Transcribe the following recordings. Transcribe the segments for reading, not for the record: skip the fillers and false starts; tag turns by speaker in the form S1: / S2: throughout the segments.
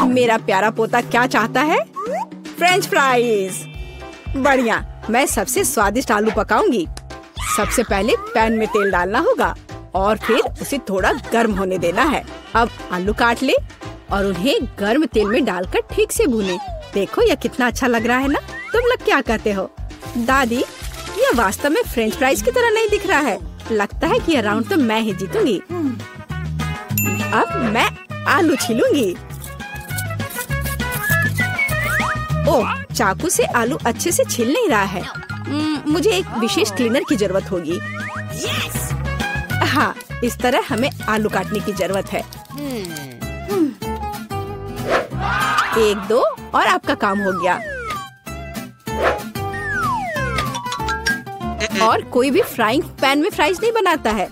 S1: मेरा प्यारा पोता क्या चाहता है? French fries. बढ़िया, मैं सबसे स्वादिष्ट आलू पकाऊंगी। सबसे पहले पैन में तेल डालना होगा और फिर उसे थोड़ा गर्म होने देना है। अब आलू काट ले और उन्हें गर्म तेल में डालकर ठीक से भूने। देखो यह कितना अच्छा लग रहा है ना? तुम लोग क्या कहते हो? दादी, यह वास्तव में फ्रेंच फ्राइज की तरह नहीं दिख रहा है। लगता है कि यह राउंड तो मैं ही जीतूंगी। अब मैं आलू छीलूंगी। ओह, चाकू से आलू अच्छे से छिल नहीं रहा है। मुझे एक विशेष क्लीनर की जरूरत होगी। हाँ, इस तरह हमें आलू काटने की जरूरत है। 1, 2 और आपका काम हो गया। और कोई भी फ्राइंग पैन में फ्राइज नहीं बनाता है।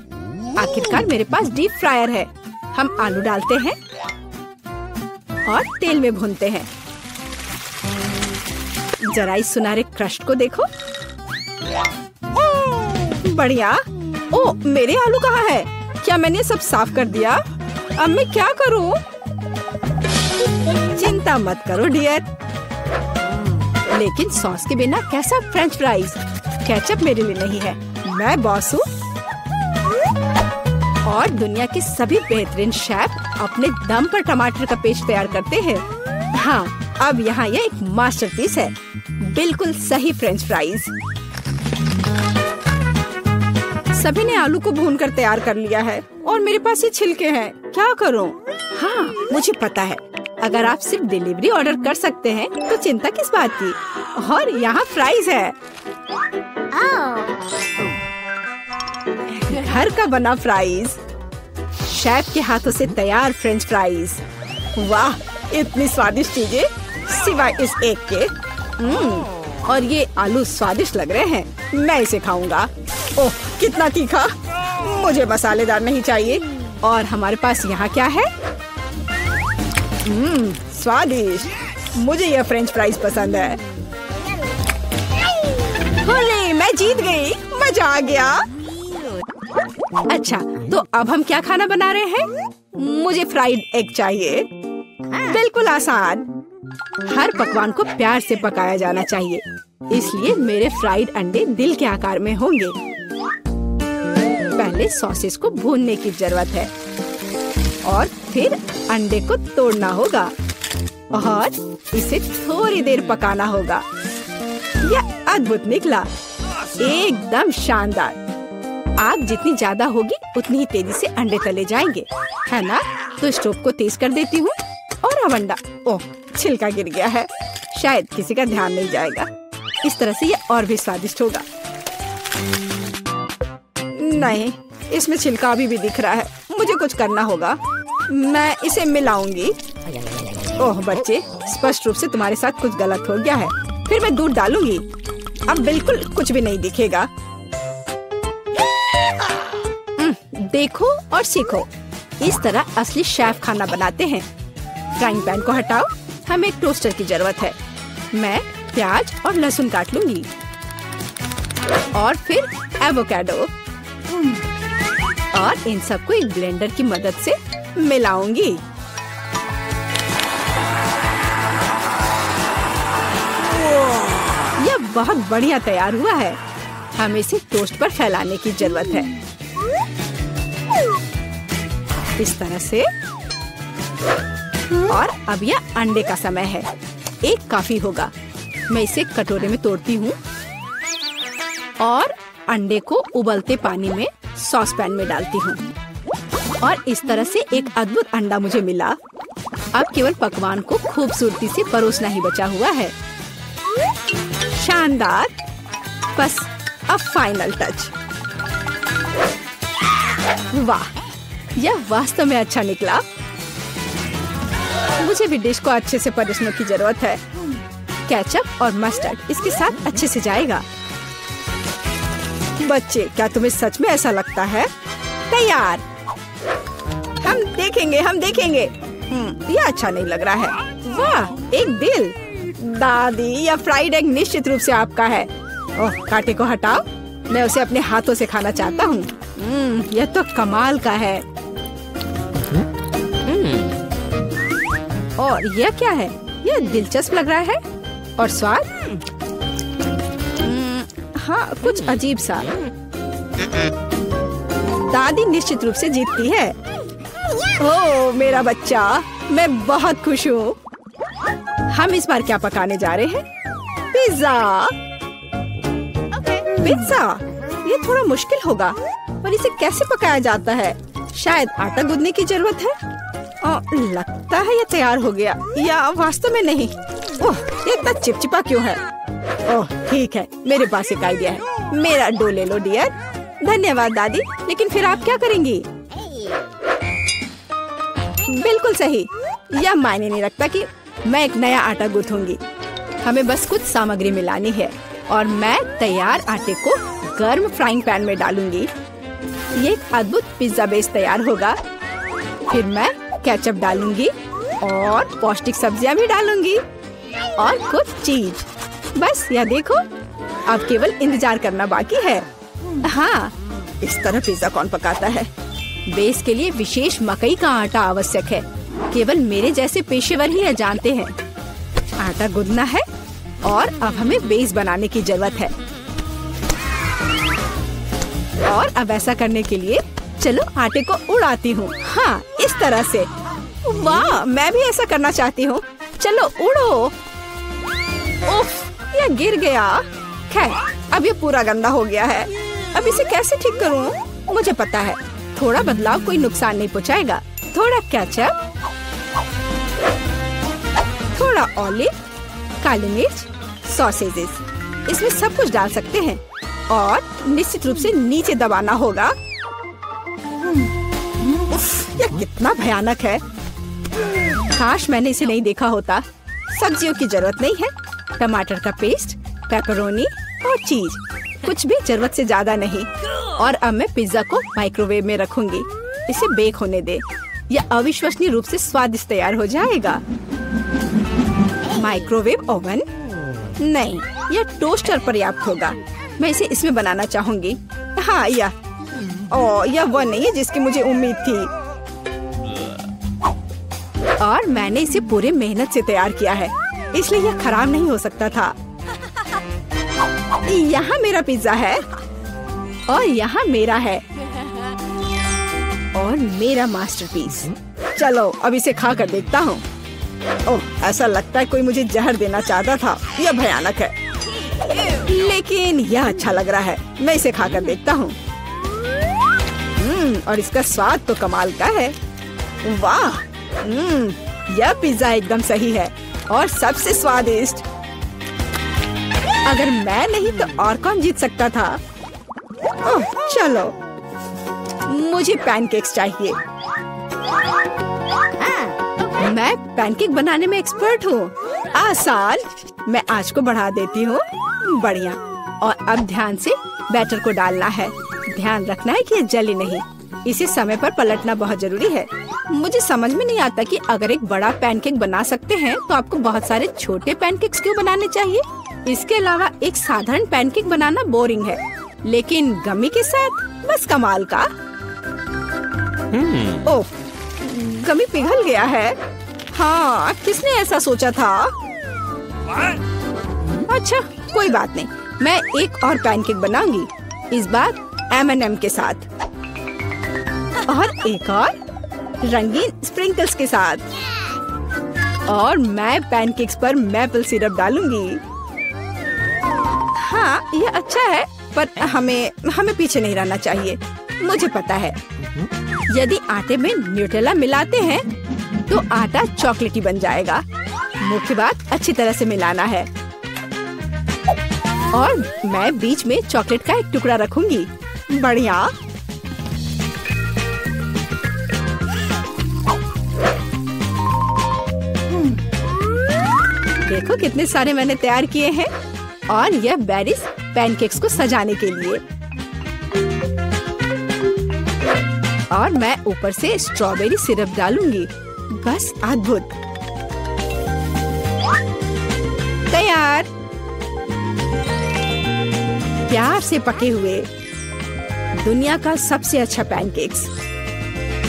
S1: आखिरकार मेरे पास डीप फ्रायर है। हम आलू डालते हैं और तेल में भूनते हैं। जरा इस सुनहरे क्रस्ट को देखो। बढ़िया। ओह, मेरे आलू कहाँ है? क्या मैंने सब साफ कर दिया? अब मैं क्या करूं? चिंता मत करो डियर। लेकिन सॉस के बिना कैसा फ्रेंच फ्राइज? केचप मेरे लिए नहीं है, मैं बॉस हूँ। और दुनिया के सभी बेहतरीन शेफ अपने दम पर टमाटर का पेस्ट तैयार करते हैं। हाँ, अब यहाँ यह एक मास्टरपीस है। बिल्कुल सही फ्रेंच फ्राइज। सभी ने आलू को भूनकर तैयार कर लिया है और मेरे पास ये छिलके हैं। क्या करूं? हाँ, मुझे पता है। अगर आप सिर्फ डिलीवरी ऑर्डर कर सकते हैं तो चिंता किस बात की। और यहाँ फ्राइज है। घर का बना फ्राइज, शेफ के हाथों से तैयार फ्रेंच फ्राइज। वाह, इतनी स्वादिष्ट चीजें सिवाय इस एक के। और ये आलू स्वादिष्ट लग रहे हैं। मैं इसे खाऊंगा। ओह, कितना तीखा! मुझे मसालेदार नहीं चाहिए। और हमारे पास यहाँ क्या है? स्वादिष्ट। मुझे यह फ्रेंच फ्राइज पसंद है। अरे, मैं जीत गई। मजा आ गया। अच्छा, तो अब हम क्या खाना बना रहे हैं? मुझे फ्राइड एग चाहिए। बिल्कुल आसान। हर पकवान को प्यार से पकाया जाना चाहिए, इसलिए मेरे फ्राइड अंडे दिल के आकार में होंगे। पहले सॉसेस को भूनने की जरूरत है और फिर अंडे को तोड़ना होगा और इसे थोड़ी देर पकाना होगा। यह अद्भुत निकला, एकदम शानदार। आग जितनी ज्यादा होगी उतनी ही तेजी से अंडे तले जाएंगे, है ना? तो स्टोव को तेज कर देती हूँ और अब अंडा। ओह, छिलका गिर गया है। शायद किसी का ध्यान नहीं जाएगा। इस तरह से यह और भी स्वादिष्ट होगा। नहीं, इसमें छिलका अभी भी दिख रहा है। मुझे कुछ करना होगा। मैं इसे मिलाऊंगी। ओह बच्चे, स्पष्ट रूप से तुम्हारे साथ कुछ गलत हो गया है। फिर मैं दूध डालूंगी। अब बिल्कुल कुछ भी नहीं दिखेगा। देखो और सीखो। इस तरह असली शेफ खाना बनाते हैं। फ्राइंग पैन को हटाओ। हमें एक टोस्टर की जरूरत है। मैं प्याज और लहसुन काट लूंगी और फिर एवोकाडो और इन सबको एक ब्लेंडर की मदद से मिलाऊंगी। यह बहुत बढ़िया तैयार हुआ है। हमें इसे टोस्ट पर फैलाने की जरूरत है। इस तरह से। और अब यह अंडे का समय है। एक काफी होगा। मैं इसे कटोरे में तोड़ती हूँ और अंडे को उबलते पानी में सॉस पैन में डालती हूँ। और इस तरह से एक अद्भुत अंडा मुझे मिला। अब केवल पकवान को खूबसूरती से परोसना ही बचा हुआ है। शानदार। बस अब फाइनल टच। वाह, यह वास्तव में अच्छा निकला। मुझे भी डिश को अच्छे से परोसने की जरूरत है। केचप और मस्टर्ड इसके साथ अच्छे से जाएगा। बच्चे, क्या तुम्हें सच में ऐसा लगता है? तैयार। हम देखेंगे। यह अच्छा नहीं लग रहा है। वाह, एक दिल। दादी, यह फ्राइड एग निश्चित रूप से आपका है। ओह, कांटे को हटाओ। मैं उसे अपने हाथों से खाना चाहता हूँ। यह तो कमाल का है। और यह क्या है? यह दिलचस्प लग रहा है। और स्वाद? हाँ, कुछ अजीब सा। दादी निश्चित रूप से जीतती है। ओह मेरा बच्चा, मैं बहुत खुश हूँ। हम इस बार क्या पकाने जा रहे हैं? पिज्जा। पिज्जा? ये थोड़ा मुश्किल होगा, पर इसे कैसे पकाया जाता है? शायद आटा गूंदने की जरूरत है। लगता है ये तैयार हो गया, या वास्तव में नहीं। ओह, ये इतना चिपचिपा क्यों है? ओह ठीक है, मेरे पास एक आइडिया है। मेरा डो ले लो डियर। धन्यवाद दादी, लेकिन फिर आप क्या करेंगी? बिल्कुल सही। यह मायने नहीं रखता कि मैं एक नया आटा गूंथूंगी। हमें बस कुछ सामग्री मिलानी है और मैं तैयार आटे को गर्म फ्राइंग पैन में डालूंगी। ये एक अद्भुत पिज्जा बेस तैयार होगा। फिर मैं केचप डालूंगी और पौष्टिक सब्जियां भी डालूंगी और कुछ चीज। बस यह देखो, अब केवल इंतजार करना बाकी है। हाँ, इस तरह पिज्जा कौन पकाता है? बेस के लिए विशेष मकई का आटा आवश्यक है। केवल मेरे जैसे पेशेवर ही यह जानते हैं। आटा गूंदना है और अब हमें बेस बनाने की जरूरत है। और अब ऐसा करने के लिए चलो आटे को उड़ाती हूँ। हाँ, इस तरह से। वाह, मैं भी ऐसा करना चाहती हूँ। चलो उड़ो। उफ, यह गिर गया। खैर, अब ये पूरा गंदा हो गया है। अब इसे कैसे ठीक करूँ? मुझे पता है, थोड़ा बदलाव कोई नुकसान नहीं पहुँचाएगा। थोड़ा केचप, थोड़ा ऑलिव, काली मिर्च, सॉसेजेस, इसमें सब कुछ डाल सकते हैं और निश्चित रूप से नीचे दबाना होगा। उफ, यह कितना भयानक है। काश मैंने इसे नहीं देखा होता। सब्जियों की जरूरत नहीं है। टमाटर का पेस्ट, पेपरोनी और चीज, कुछ भी जरूरत से ज्यादा नहीं। और अब मैं पिज्जा को माइक्रोवेव में रखूंगी। इसे बेक होने दे। यह अविश्वसनीय रूप से स्वादिष्ट तैयार हो जाएगा। माइक्रोवेव ओवन नहीं, यह टोस्टर पर्याप्त होगा। मैं इसे इसमें बनाना चाहूंगी। हाँ, यह वह नहीं है जिसकी मुझे उम्मीद थी। और मैंने इसे पूरे मेहनत से तैयार किया है, इसलिए यह खराब नहीं हो सकता था। यहाँ मेरा पिज्जा है और यहाँ मेरा है और मेरा मास्टरपीस। चलो अब इसे खा कर देखता हूँ। ओह, ऐसा लगता है कोई मुझे जहर देना चाहता था। यह भयानक है, लेकिन यह अच्छा लग रहा है। मैं इसे खा कर देखता हूँ। और इसका स्वाद तो कमाल का है। वाह, यह पिज्जा एकदम सही है और सबसे स्वादिष्ट। अगर मैं नहीं तो और कौन जीत सकता था? ओह, चलो, मुझे पैनकेक्स चाहिए। मैं पैनकेक बनाने में एक्सपर्ट हूँ। आसान। मैं आंच को बढ़ा देती हूँ। बढ़िया। और अब ध्यान से बैटर को डालना है। ध्यान रखना है कि ये जले नहीं। इसे समय पर पलटना बहुत जरूरी है। मुझे समझ में नहीं आता कि अगर एक बड़ा पैनकेक बना सकते हैं तो आपको बहुत सारे छोटे पैनकेक्स क्यों बनाने चाहिए? इसके अलावा एक साधारण पैनकेक बनाना बोरिंग है, लेकिन गमी के साथ बस कमाल का। ओह, गमी पिघल गया है। हाँ, किसने ऐसा सोचा था? अच्छा, कोई बात नहीं। मैं एक और पैनकेक बनाऊंगी, इस बार M&M के साथ और एक और रंगीन स्प्रिंकल्स के साथ। और मैं पैनकेक्स पर मैपल सिरप डालूंगी। हाँ, ये अच्छा है, पर हमें पीछे नहीं रहना चाहिए। मुझे पता है, यदि आटे में न्यूटेला मिलाते हैं तो आटा चॉकलेटी बन जाएगा। मुख्य बात अच्छी तरह से मिलाना है। और मैं बीच में चॉकलेट का एक टुकड़ा रखूंगी। बढ़िया। देखो कितने सारे मैंने तैयार किए हैं। और यह बेरीज पैनकेक्स को सजाने के लिए। और मैं ऊपर से स्ट्रॉबेरी सिरप डालूंगी। बस अद्भुत। तैयार। प्यार से पके हुए दुनिया का सबसे अच्छा पैनकेक्स।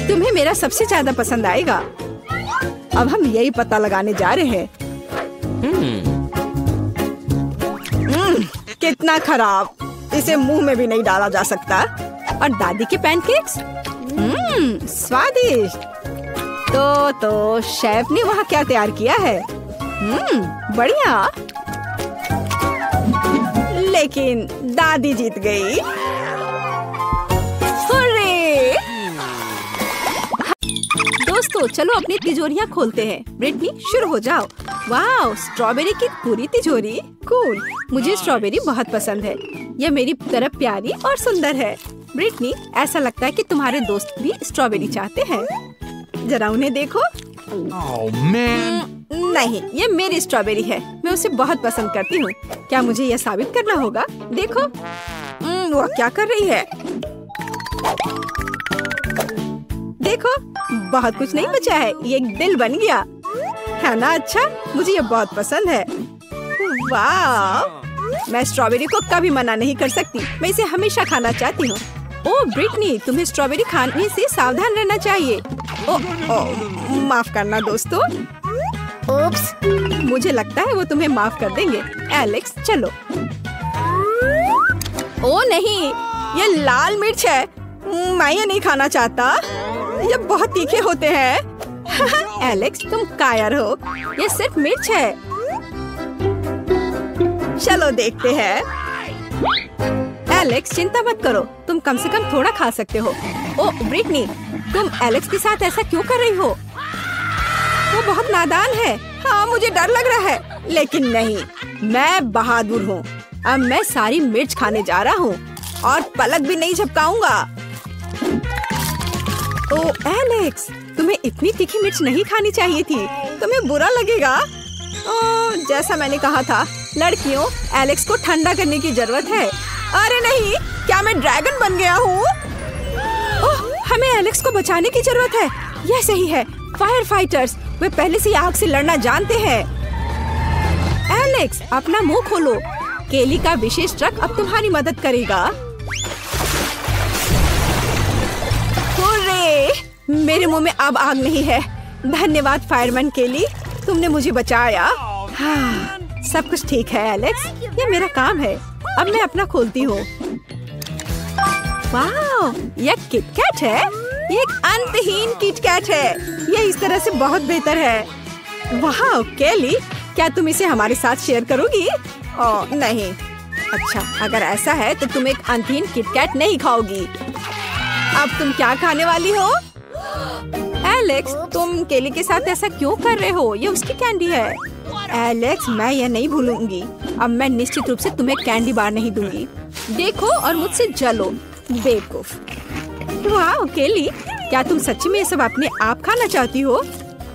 S1: तुम्हें मेरा सबसे ज्यादा पसंद आएगा। अब हम यही पता लगाने जा रहे हैं। कितना खराब, इसे मुंह में भी नहीं डाला जा सकता। और दादी के पैनकेक्स, स्वादिष्ट। तो शेफ ने वहाँ क्या तैयार किया है? बढ़िया। लेकिन दादी जीत गई। हुर्रे! दोस्तों चलो अपनी तिजोरियाँ खोलते हैं। ब्रिटनी शुरू हो जाओ। वाह, स्ट्रॉबेरी की पूरी तिजोरी, कूल। मुझे स्ट्रॉबेरी बहुत पसंद है। यह मेरी तरह प्यारी और सुंदर है। ब्रिटनी, ऐसा लगता है कि तुम्हारे दोस्त भी स्ट्रॉबेरी चाहते हैं। जरा उन्हें देखो। नहीं, ये मेरी स्ट्रॉबेरी है। मैं उसे बहुत पसंद करती हूँ। क्या मुझे यह साबित करना होगा? देखो, वो क्या कर रही है? देखो, बहुत कुछ नहीं बचा है। ये एक दिल बन गया है ना? अच्छा, मुझे ये बहुत पसंद है। वाह, मैं स्ट्रॉबेरी को कभी मना नहीं कर सकती। मैं इसे हमेशा खाना चाहती हूँ। ओह ब्रिटनी, तुम्हें स्ट्रॉबेरी खाने से सावधान रहना चाहिए। ओह, माफ करना दोस्तों। ओप्स, मुझे लगता है वो तुम्हें माफ कर देंगे। एलेक्स चलो। ओह नहीं, ये लाल मिर्च है। मैं ये नहीं खाना चाहता। ये बहुत तीखे होते हैं। एलेक्स, तुम कायर हो। ये सिर्फ मिर्च है। चलो देखते हैं। एलेक्स, चिंता मत करो, तुम कम से कम थोड़ा खा सकते हो। ओह ब्रिटनी, तुम एलेक्स के साथ ऐसा क्यों कर रही हो? वो बहुत नादान है। हाँ, मुझे डर लग रहा है, लेकिन नहीं, मैं बहादुर हूँ। अब मैं सारी मिर्च खाने जा रहा हूँ और पलक भी नहीं झपकाऊंगा। ओह एलेक्स, तुम्हें इतनी तीखी मिर्च नहीं खानी चाहिए थी। तुम्हें बुरा लगेगा। ओह, जैसा मैंने कहा था, लड़कियों, एलेक्स को ठंडा करने की जरूरत है। अरे नहीं, क्या मैं ड्रैगन बन गया हूँ? ओह, हमें एलेक्स को बचाने की जरूरत है। यह सही है। फायर फाइटर्स, वे पहले से आग से लड़ना जानते हैं। एलेक्स, अपना मुंह खोलो। केली का विशेष ट्रक अब तुम्हारी मदद करेगा। हुर्रे! मेरे मुंह में अब आग नहीं है। धन्यवाद फायरमैन केली, तुमने मुझे बचाया। हाँ, सब कुछ ठीक है एलेक्स, ये मेरा काम है। अब मैं अपना खोलती हूँ। वाह, यह किटकैट है। ये एक अंतहीन किटकैट है। यह इस तरह से बहुत बेहतर है। वाह केली, क्या तुम इसे हमारे साथ शेयर करोगी? ओह नहीं। अच्छा, अगर ऐसा है तो तुम एक अंतहीन किटकैट नहीं खाओगी। अब तुम क्या खाने वाली हो? एलेक्स, तुम केली के साथ ऐसा क्यों कर रहे हो? ये उसकी कैंडी है। एलेक्स, मैं यह नहीं भूलूंगी। अब मैं निश्चित रूप से तुम्हें कैंडी बार नहीं दूंगी। देखो और मुझसे जलो, बेवकूफ। वाह केली, क्या तुम सच्ची में ये सब अपने आप खाना चाहती हो?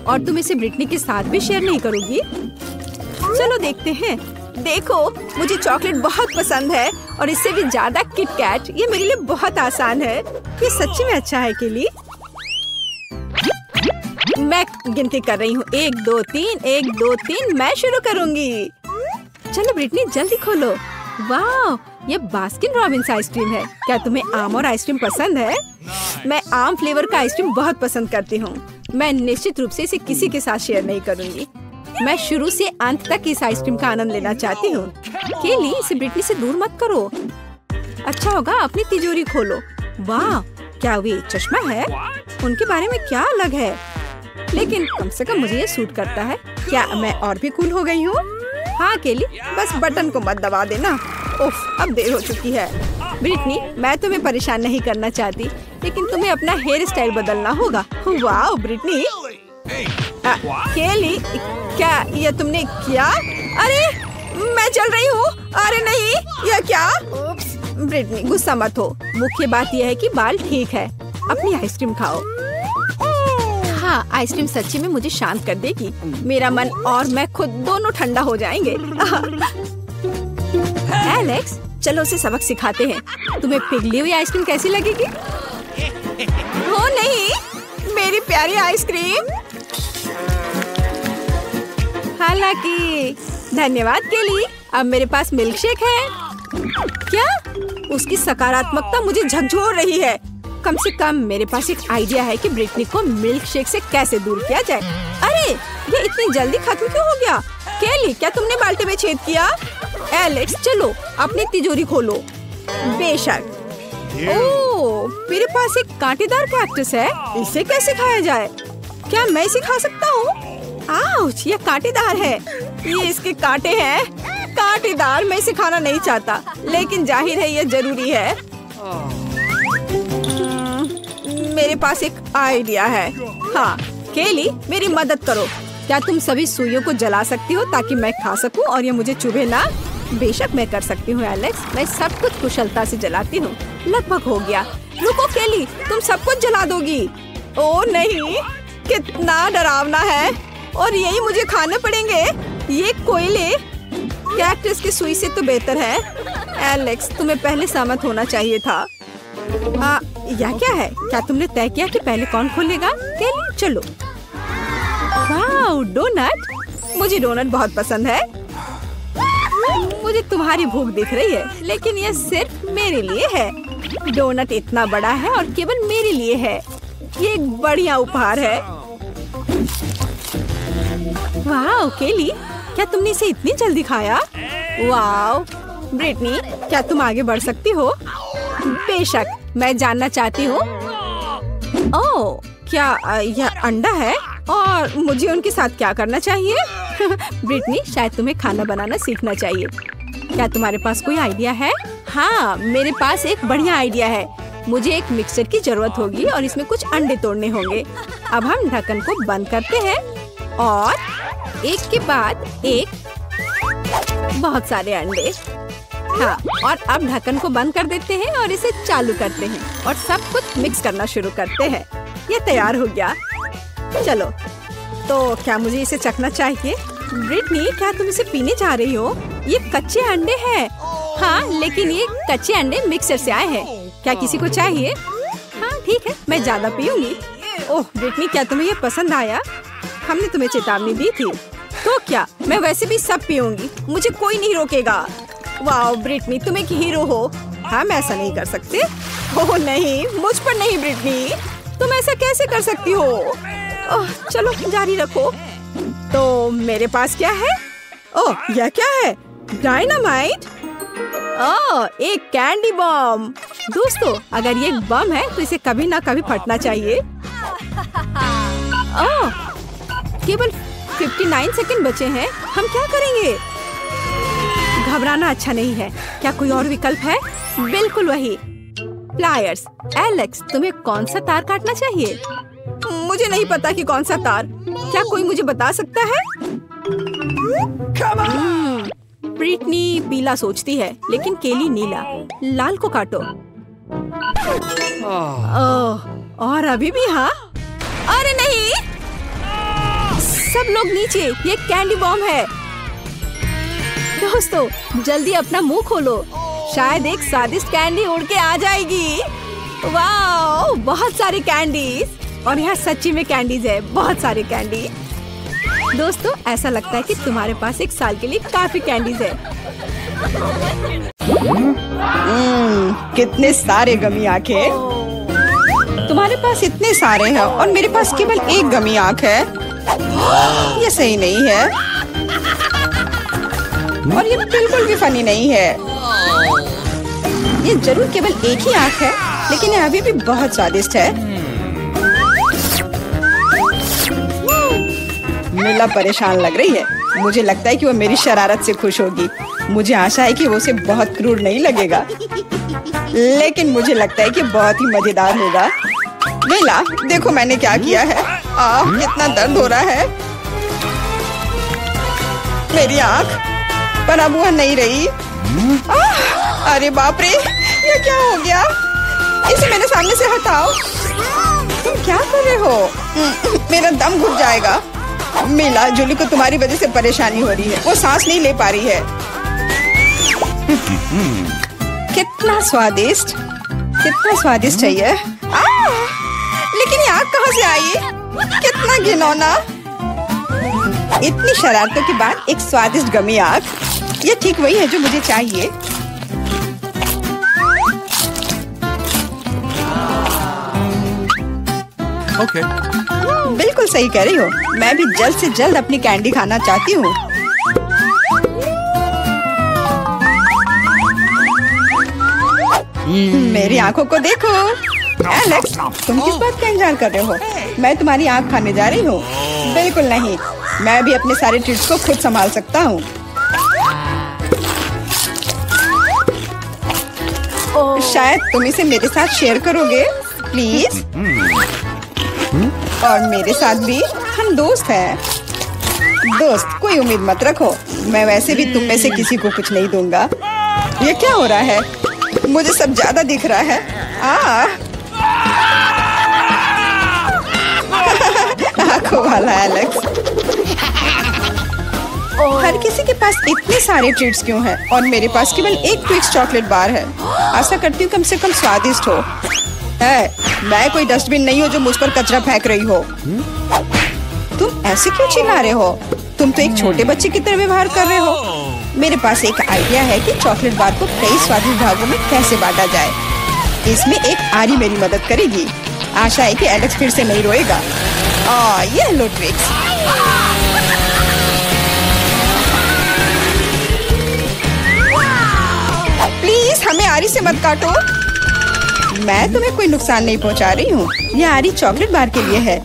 S1: और तुम इसे ब्रिटनी के साथ भी शेयर नहीं करोगी? चलो देखते हैं। देखो, मुझे चॉकलेट बहुत पसंद है और इससे भी ज्यादा किटकैट। ये मेरे लिए बहुत आसान है। ये सच्ची में अच्छा है केली। मैं गिनती कर रही हूँ। 1 2 3, 1 2 3। मैं शुरू करूँगी। चलो ब्रिटनी, जल्दी खोलो। वाह, ये बास्किन रॉबिन्स आइसक्रीम है। क्या तुम्हें आम और आइसक्रीम पसंद है? मैं आम फ्लेवर का आइसक्रीम बहुत पसंद करती हूँ। मैं निश्चित रूप से इसे किसी के साथ शेयर नहीं करूँगी। मैं शुरू से अंत तक इस आइसक्रीम का आनंद लेना चाहती हूँ। केली, इसे ब्रिटनी से दूर मत करो। अच्छा होगा अपनी तिजोरी खोलो। वाह, क्या वे चश्मा है? उनके बारे में क्या अलग है? लेकिन कम से कम मुझे ये सूट करता है। क्या मैं और भी कूल हो गई हूँ? हाँ केली, बस बटन को मत दबा देना। उफ, अब देर हो चुकी है। ब्रिटनी, मैं तुम्हें परेशान नहीं करना चाहती, लेकिन तुम्हें अपना हेयर स्टाइल बदलना होगा। वाह ब्रिटनी। केली, क्या ये तुमने किया? अरे, मैं चल रही हूँ। अरे नहीं, यह क्या? ब्रिटनी, गुस्सा मत हो। मुख्य बात यह है कि बाल ठीक है। अपनी आइसक्रीम खाओ। हाँ, आइसक्रीम सच्ची में मुझे शांत कर देगी। मेरा मन और मैं खुद दोनों ठंडा हो जाएंगे। एलेक्स, चलो उसे सबक सिखाते हैं। तुम्हें पिघली हुई आइसक्रीम कैसी लगेगी? हो नहीं, मेरी प्यारी आइसक्रीम। हालांकि धन्यवाद केली, अब मेरे पास मिल्कशेक है। क्या? उसकी सकारात्मकता मुझे झकझोर रही है। कम से कम मेरे पास एक आइडिया है कि ब्रिटनी को मिल्क शेक से कैसे दूर किया जाए। अरे ये इतनी जल्दी खत्म क्यों हो गया? केली, क्या तुमने बाल्टी में छेद किया? एलेक्स चलो अपनी तिजोरी खोलो। बेशक। ओह, मेरे पास एक कांटेदार कैक्टस है, इसे कैसे खाया जाए? क्या मैं इसे खा सकता हूँ? आउच, ये कांटेदार है, ये इसके कांटे हैं। कांटेदार, मैं इसे खाना नहीं चाहता, लेकिन जाहिर है ये जरूरी है। मेरे पास एक आइडिया है। हाँ केली, मेरी मदद करो। क्या तुम सभी सुइयों को जला सकती हो ताकि मैं खा सकूं और ये मुझे चुभे ना? बेशक मैं कर सकती हूँ एलेक्स, मैं सब कुछ कुशलता से जलाती हूँ। लगभग हो गया। रुको केली, तुम सब कुछ जला दोगी? ओह नहीं, कितना डरावना है, और यही मुझे खाने पड़ेंगे। ये कोयले कैक्टस की सुई से तो बेहतर है। एलेक्स, तुम्हें पहले सहमत होना चाहिए था। यह क्या है? क्या तुमने तय किया कि पहले कौन खोलेगा? केली चलो। वाह, डोनट, मुझे डोनट बहुत पसंद है। मुझे तुम्हारी भूख दिख रही है, लेकिन यह सिर्फ मेरे लिए है। डोनट इतना बड़ा है और केवल मेरे लिए है। ये एक बढ़िया उपहार है। वाह केली, क्या तुमने इसे इतनी जल्दी खाया? वाह ब्रिटनी, क्या तुम आगे बढ़ सकती हो? बेशक, मैं जानना चाहती हूँ। ओह, क्या यह अंडा है और मुझे उनके साथ क्या करना चाहिए? ब्रिटनी, शायद तुम्हें खाना बनाना सीखना चाहिए। क्या तुम्हारे पास कोई आइडिया है? हाँ, मेरे पास एक बढ़िया आइडिया है। मुझे एक मिक्सर की जरूरत होगी और इसमें कुछ अंडे तोड़ने होंगे। अब हम ढक्कन को बंद करते हैं और एक के बाद एक बहुत सारे अंडे। हाँ, और अब ढक्कन को बंद कर देते हैं और इसे चालू करते हैं और सब कुछ मिक्स करना शुरू करते हैं। ये तैयार हो गया। चलो, तो क्या मुझे इसे चखना चाहिए? ब्रिटनी, क्या तुम इसे पीने जा रही हो? ये कच्चे अंडे हैं। हाँ, लेकिन ये कच्चे अंडे मिक्सर से आए हैं। क्या किसी को चाहिए? हाँ ठीक है, मैं ज्यादा पीऊंगी। ओह ब्रिटनी, क्या तुम्हें ये पसंद आया? हमने तुम्हें चेतावनी दी थी। तो क्या, मैं वैसे भी सब पीऊंगी, मुझे कोई नहीं रोकेगा। वाह ब्रिटनी, तुम एक हीरो हो। हम ऐसा नहीं कर सकते। ओह नहीं, मुझ पर नहीं ब्रिटनी, तुम ऐसा कैसे कर सकती हो? ओह चलो जारी रखो। तो मेरे पास क्या है? ओह, यह क्या है? डायनामाइट? ओह, एक कैंडी बम। दोस्तों, अगर ये एक बम है तो इसे कभी ना कभी फटना चाहिए। ओह, केवल 59 सेकंड बचे हैं। हम क्या करेंगे? घबराना अच्छा नहीं है। क्या कोई और विकल्प है? बिल्कुल वही, प्लायर्स। एलेक्स, तुम्हें कौन सा तार काटना चाहिए? मुझे नहीं पता कि कौन सा तार। क्या कोई मुझे बता सकता है? ब्रिटनी पीला सोचती है, लेकिन केली नीला। लाल को काटो। और अभी भी हाँ? अरे नहीं, सब लोग नीचे, ये कैंडी बॉम्ब है। दोस्तों, जल्दी अपना मुंह खोलो, शायद एक स्वादिष्ट कैंडी उड़ के आ जाएगी। वाह, बहुत सारी कैंडीज, और यहाँ सच्ची में कैंडीज है, बहुत सारे कैंडी। दोस्तों, ऐसा लगता है कि तुम्हारे पास एक साल के लिए काफी कैंडीज है। कितने सारे गमी आंखें। तुम्हारे पास इतने सारे हैं और मेरे पास केवल एक गमी आंख है। ये सही नहीं है और ये बिल्कुल भी फनी नहीं है। ये जरूर केवल एक ही आंख है, लेकिन ये अभी भी बहुत स्वादिष्ट है। मीला परेशान लग रही है। मुझे लगता है कि वो मेरी शरारत से खुश होगी। मुझे आशा है कि वो उसे बहुत क्रूर नहीं लगेगा, लेकिन मुझे लगता है कि बहुत ही मजेदार होगा। मीला, देखो मैंने क्या किया है। कितना दर्द हो रहा है। मेरी आँख, पर अब वह नहीं रही। अरे बाप रे, ये क्या हो गया? इसे मेरे सामने से हटाओ। तुम क्या कर रहे हो? मेरा दम घुट जाएगा। मीला, जूली को तुम्हारी वजह से परेशानी हो रही है। वो सांस नहीं ले पा रही है। कितना स्वादिष्ट, कितना स्वादिष्ट है ये। लेकिन ये आग कहाँ से आई? कितना घिनौना। इतनी शरारतों के बाद एक स्वादिष्ट गमी आग, ये ठीक वही है जो मुझे चाहिए।
S2: ओके।
S1: बिल्कुल सही कह रही हो। मैं भी जल्द से जल्द अपनी कैंडी खाना चाहती हूँ। मेरी आंखों को देखो। एलेक्स, तुम किस बात का इंतजार कर रहे हो? मैं तुम्हारी आंख खाने जा रही हूँ। बिल्कुल नहीं, मैं भी अपने सारे ट्रीट्स को खुद संभाल सकता हूँ। शायद तुम इसे मेरे साथ शेयर करोगे, प्लीज? और मेरे साथ भी, हम दोस्त हैं। दोस्त, कोई उम्मीद मत रखो। मैं वैसे भी तुम में से किसी को कुछ नहीं दूंगा। ये क्या हो रहा है? मुझे सब ज्यादा दिख रहा है। आंखों वाला एलेक्स। हर किसी के पास इतने सारे ट्रीट्स क्यों हैं और मेरे पास केवल एक ट्विक्स चॉकलेट बार है? आशा करती हूँ कम से कम स्वादिष्ट हो। मैं कोई डस्टबिन नहीं हूँ जो मुझ पर कचरा फेंक रही हो। तुम ऐसे क्यों चिल्ला रहे हो? तुम तो एक छोटे बच्चे की तरह व्यवहार कर रहे हो। मेरे पास एक आइडिया है कि चॉकलेट बार को कई स्वादिष्ट भागों में कैसे बांटा जाए। इसमें एक आरी मेरी मदद करेगी। आशा है कि एलेक्स फिर से नहीं रोएगा। ये लो ट्विक्स। प्लीज हमें आरी से मत काटो। मैं तुम्हें कोई नुकसान नहीं पहुंचा रही हूँ। यह आरी चॉकलेट बार के लिए है।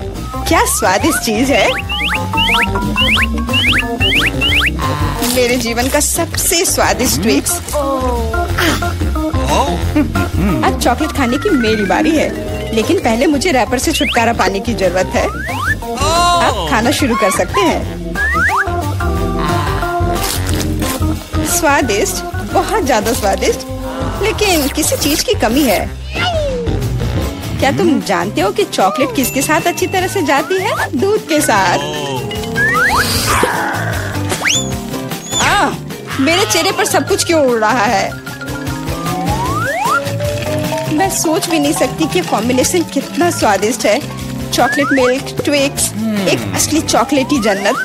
S1: क्या स्वादिष्ट चीज है। मेरे जीवन का सबसे स्वादिष्ट ट्विक्स। अब चॉकलेट खाने की मेरी बारी है, लेकिन पहले मुझे रैपर से छुटकारा पाने की जरूरत है। अब खाना शुरू कर सकते हैं। स्वादिष्ट, बहुत ज्यादा स्वादिष्ट, लेकिन किसी चीज की कमी है। क्या तुम जानते हो कि चॉकलेट किसके साथ अच्छी तरह से जाती है? दूध के साथ। मेरे चेहरे पर सब कुछ क्यों उड़ रहा है? मैं सोच भी नहीं सकती कि कॉम्बिनेशन कितना स्वादिष्ट है। चॉकलेट मिल्क ट्विक्स, एक असली चॉकलेटी जन्नत।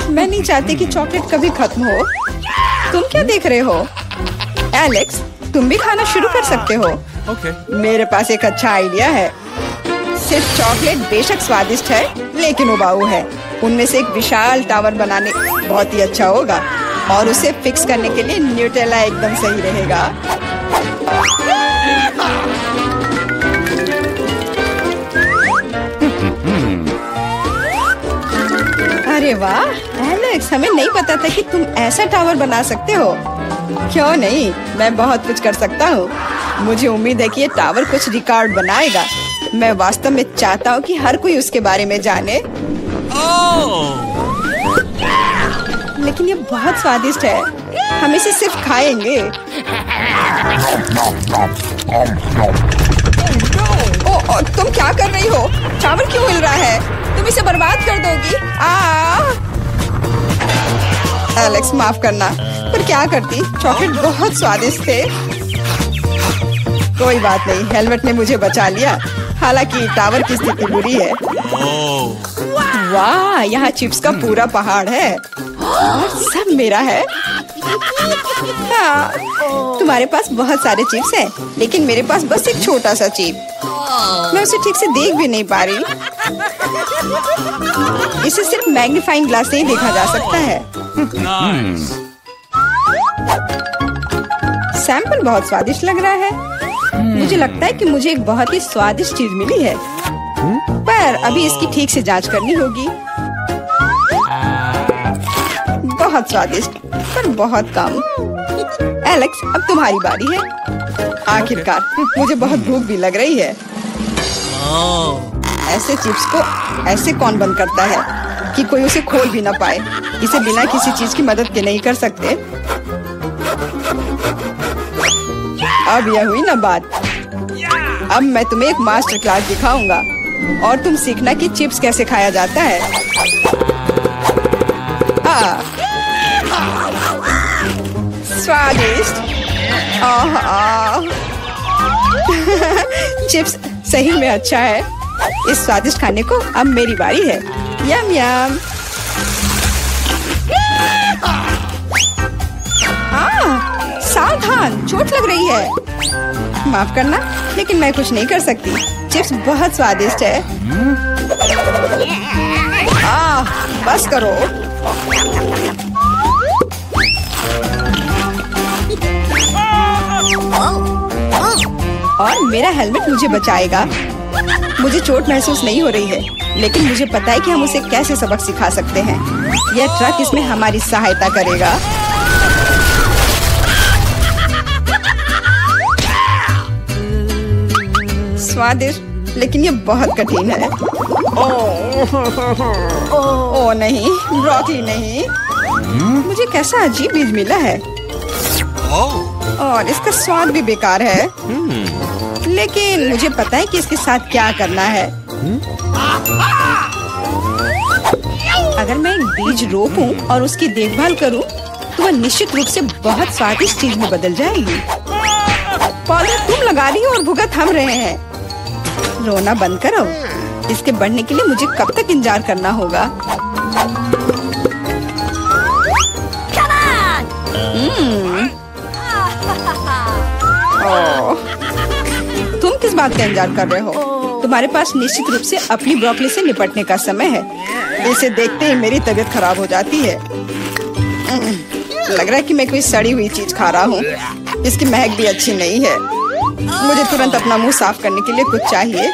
S1: मैं नहीं चाहती कि चॉकलेट कभी खत्म हो। तुम क्या देख रहे हो? एलेक्स, तुम भी खाना शुरू कर सकते हो। मेरे पास एक अच्छा आइडिया है। सिर्फ चॉकलेट बेशक स्वादिष्ट है, लेकिन उबाऊ है। उनमें से एक विशाल टावर बनाने बहुत ही अच्छा होगा, और उसे फिक्स करने के लिए न्यूटेला एकदम सही रहेगा। अरे वाह एलेक्स, हमें नहीं पता था कि तुम ऐसा टावर बना सकते हो। क्यों नहीं, मैं बहुत कुछ कर सकता हूँ। मुझे उम्मीद है कि ये टावर कुछ रिकॉर्ड बनाएगा। मैं वास्तव में चाहता हूँ कि हर कोई उसके बारे में जाने। लेकिन ये बहुत स्वादिष्ट है। हम इसे सिर्फ खाएंगे। तुम क्या कर रही हो? टावर क्यों हिल रहा है? तुम इसे बर्बाद कर दोगी। एलेक्स, माफ करना, पर क्या करती? चॉकलेट बहुत स्वादिष्ट थे। कोई बात नहीं, हेलमेट ने मुझे बचा लिया। हालांकि टावर की स्थिति बुरी है। वाह, यहाँ चिप्स का पूरा पहाड़ है और सब मेरा है। हाँ, तुम्हारे पास बहुत सारे चिप्स हैं, लेकिन मेरे पास बस एक छोटा सा चिप। मैं उसे ठीक से देख भी नहीं पा रही। इसे सिर्फ मैग्नीफाइंग ग्लास से ही देखा जा सकता है। सैंपल बहुत स्वादिष्ट लग रहा है। मुझे लगता है कि मुझे एक बहुत ही स्वादिष्ट चीज मिली है, पर अभी इसकी ठीक से जांच करनी होगी। बहुत स्वादिष्ट, पर बहुत कम। एलेक्स, अब तुम्हारी बारी है। आखिरकार, मुझे बहुत भूख भी लग रही है। ऐसे चिप्स को ऐसे कौन बंद करता है कि कोई उसे खोल भी ना पाए? इसे बिना किसी चीज की मदद के नहीं कर सकते। अब यह हुई ना बात। अब मैं तुम्हें एक मास्टर क्लास दिखाऊंगा और तुम सीखना कि चिप्स कैसे खाया जाता है। स्वादिष्ट। चिप्स सही में अच्छा है। इस स्वादिष्ट खाने को अब मेरी बारी है। यम यम। सावधान, चोट लग रही है। माफ करना, लेकिन मैं कुछ नहीं कर सकती। चिप्स बहुत स्वादिष्ट है। बस करो। और मेरा हेलमेट मुझे बचाएगा। मुझे चोट महसूस नहीं हो रही है, लेकिन मुझे पता है कि हम उसे कैसे सबक सिखा सकते हैं। यह ट्रक इसमें हमारी सहायता करेगा। स्वादिष्ट, लेकिन ये बहुत कठिन है। ओह नहीं, ब्रोकली नहीं। मुझे कैसा अजीब बीज मिला है और इसका स्वाद भी बेकार है। लेकिन मुझे पता है कि इसके साथ क्या करना है। अगर मैं एक बीज रोपूं और उसकी देखभाल करूं, तो वह निश्चित रूप से बहुत स्वादिष्ट चीज में बदल जाएगी। पौधे तुम लगा रही हो और भुगत हम रहे हैं। रोना बंद करो। इसके बढ़ने के लिए मुझे कब तक इंतजार करना होगा? तुम किस बात का इंतजार कर रहे हो? तुम्हारे पास निश्चित रूप से अपनी ब्रोकली से निपटने का समय है। इसे देखते ही मेरी तबीयत खराब हो जाती है। लग रहा है कि मैं कोई सड़ी हुई चीज खा रहा हूँ। इसकी महक भी अच्छी नहीं है। मुझे तुरंत अपना मुंह साफ करने के लिए कुछ चाहिए।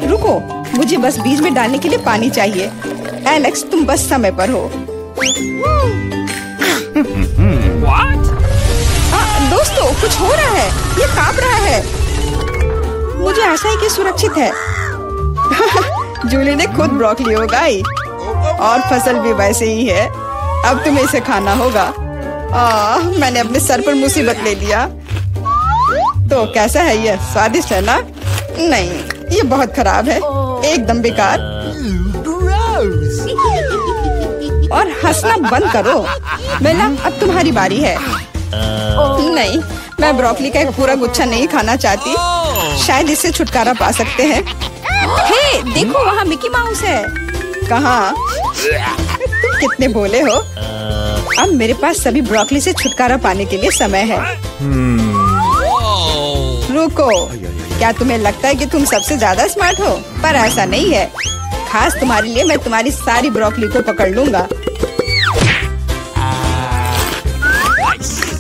S1: रुको, मुझे बस बीज में डालने के लिए पानी चाहिए। एलेक्स, तुम बस समय पर हो। दोस्तों, कुछ हो रहा है। ये कांप रहा है। मुझे आशा है कि सुरक्षित है। जूली ने खुद ब्रोकली उगाई और फसल भी वैसे ही है। अब तुम्हें इसे खाना होगा। मैंने अपने सर पर मुसीबत ले लिया। तो कैसा है ये? स्वादिष्ट है ना? नहीं, ये बहुत खराब है, एकदम बेकार। और हंसना बंद करो। बेला, अब तुम्हारी बारी है। नहीं, मैं ब्रोकली का एक पूरा गुच्छा नहीं खाना चाहती। शायद इससे छुटकारा पा सकते हैं। हे, देखो वहाँ मिकी माउस है। कहाँ? तुम कितने भोले हो। अब मेरे पास सभी ब्रोकली से छुटकारा पाने के लिए समय है। रुको, क्या तुम्हें लगता है कि तुम सबसे ज्यादा स्मार्ट हो? पर ऐसा नहीं है। खास तुम्हारे लिए मैं तुम्हारी सारी ब्रोकली को पकड़ लूंगा।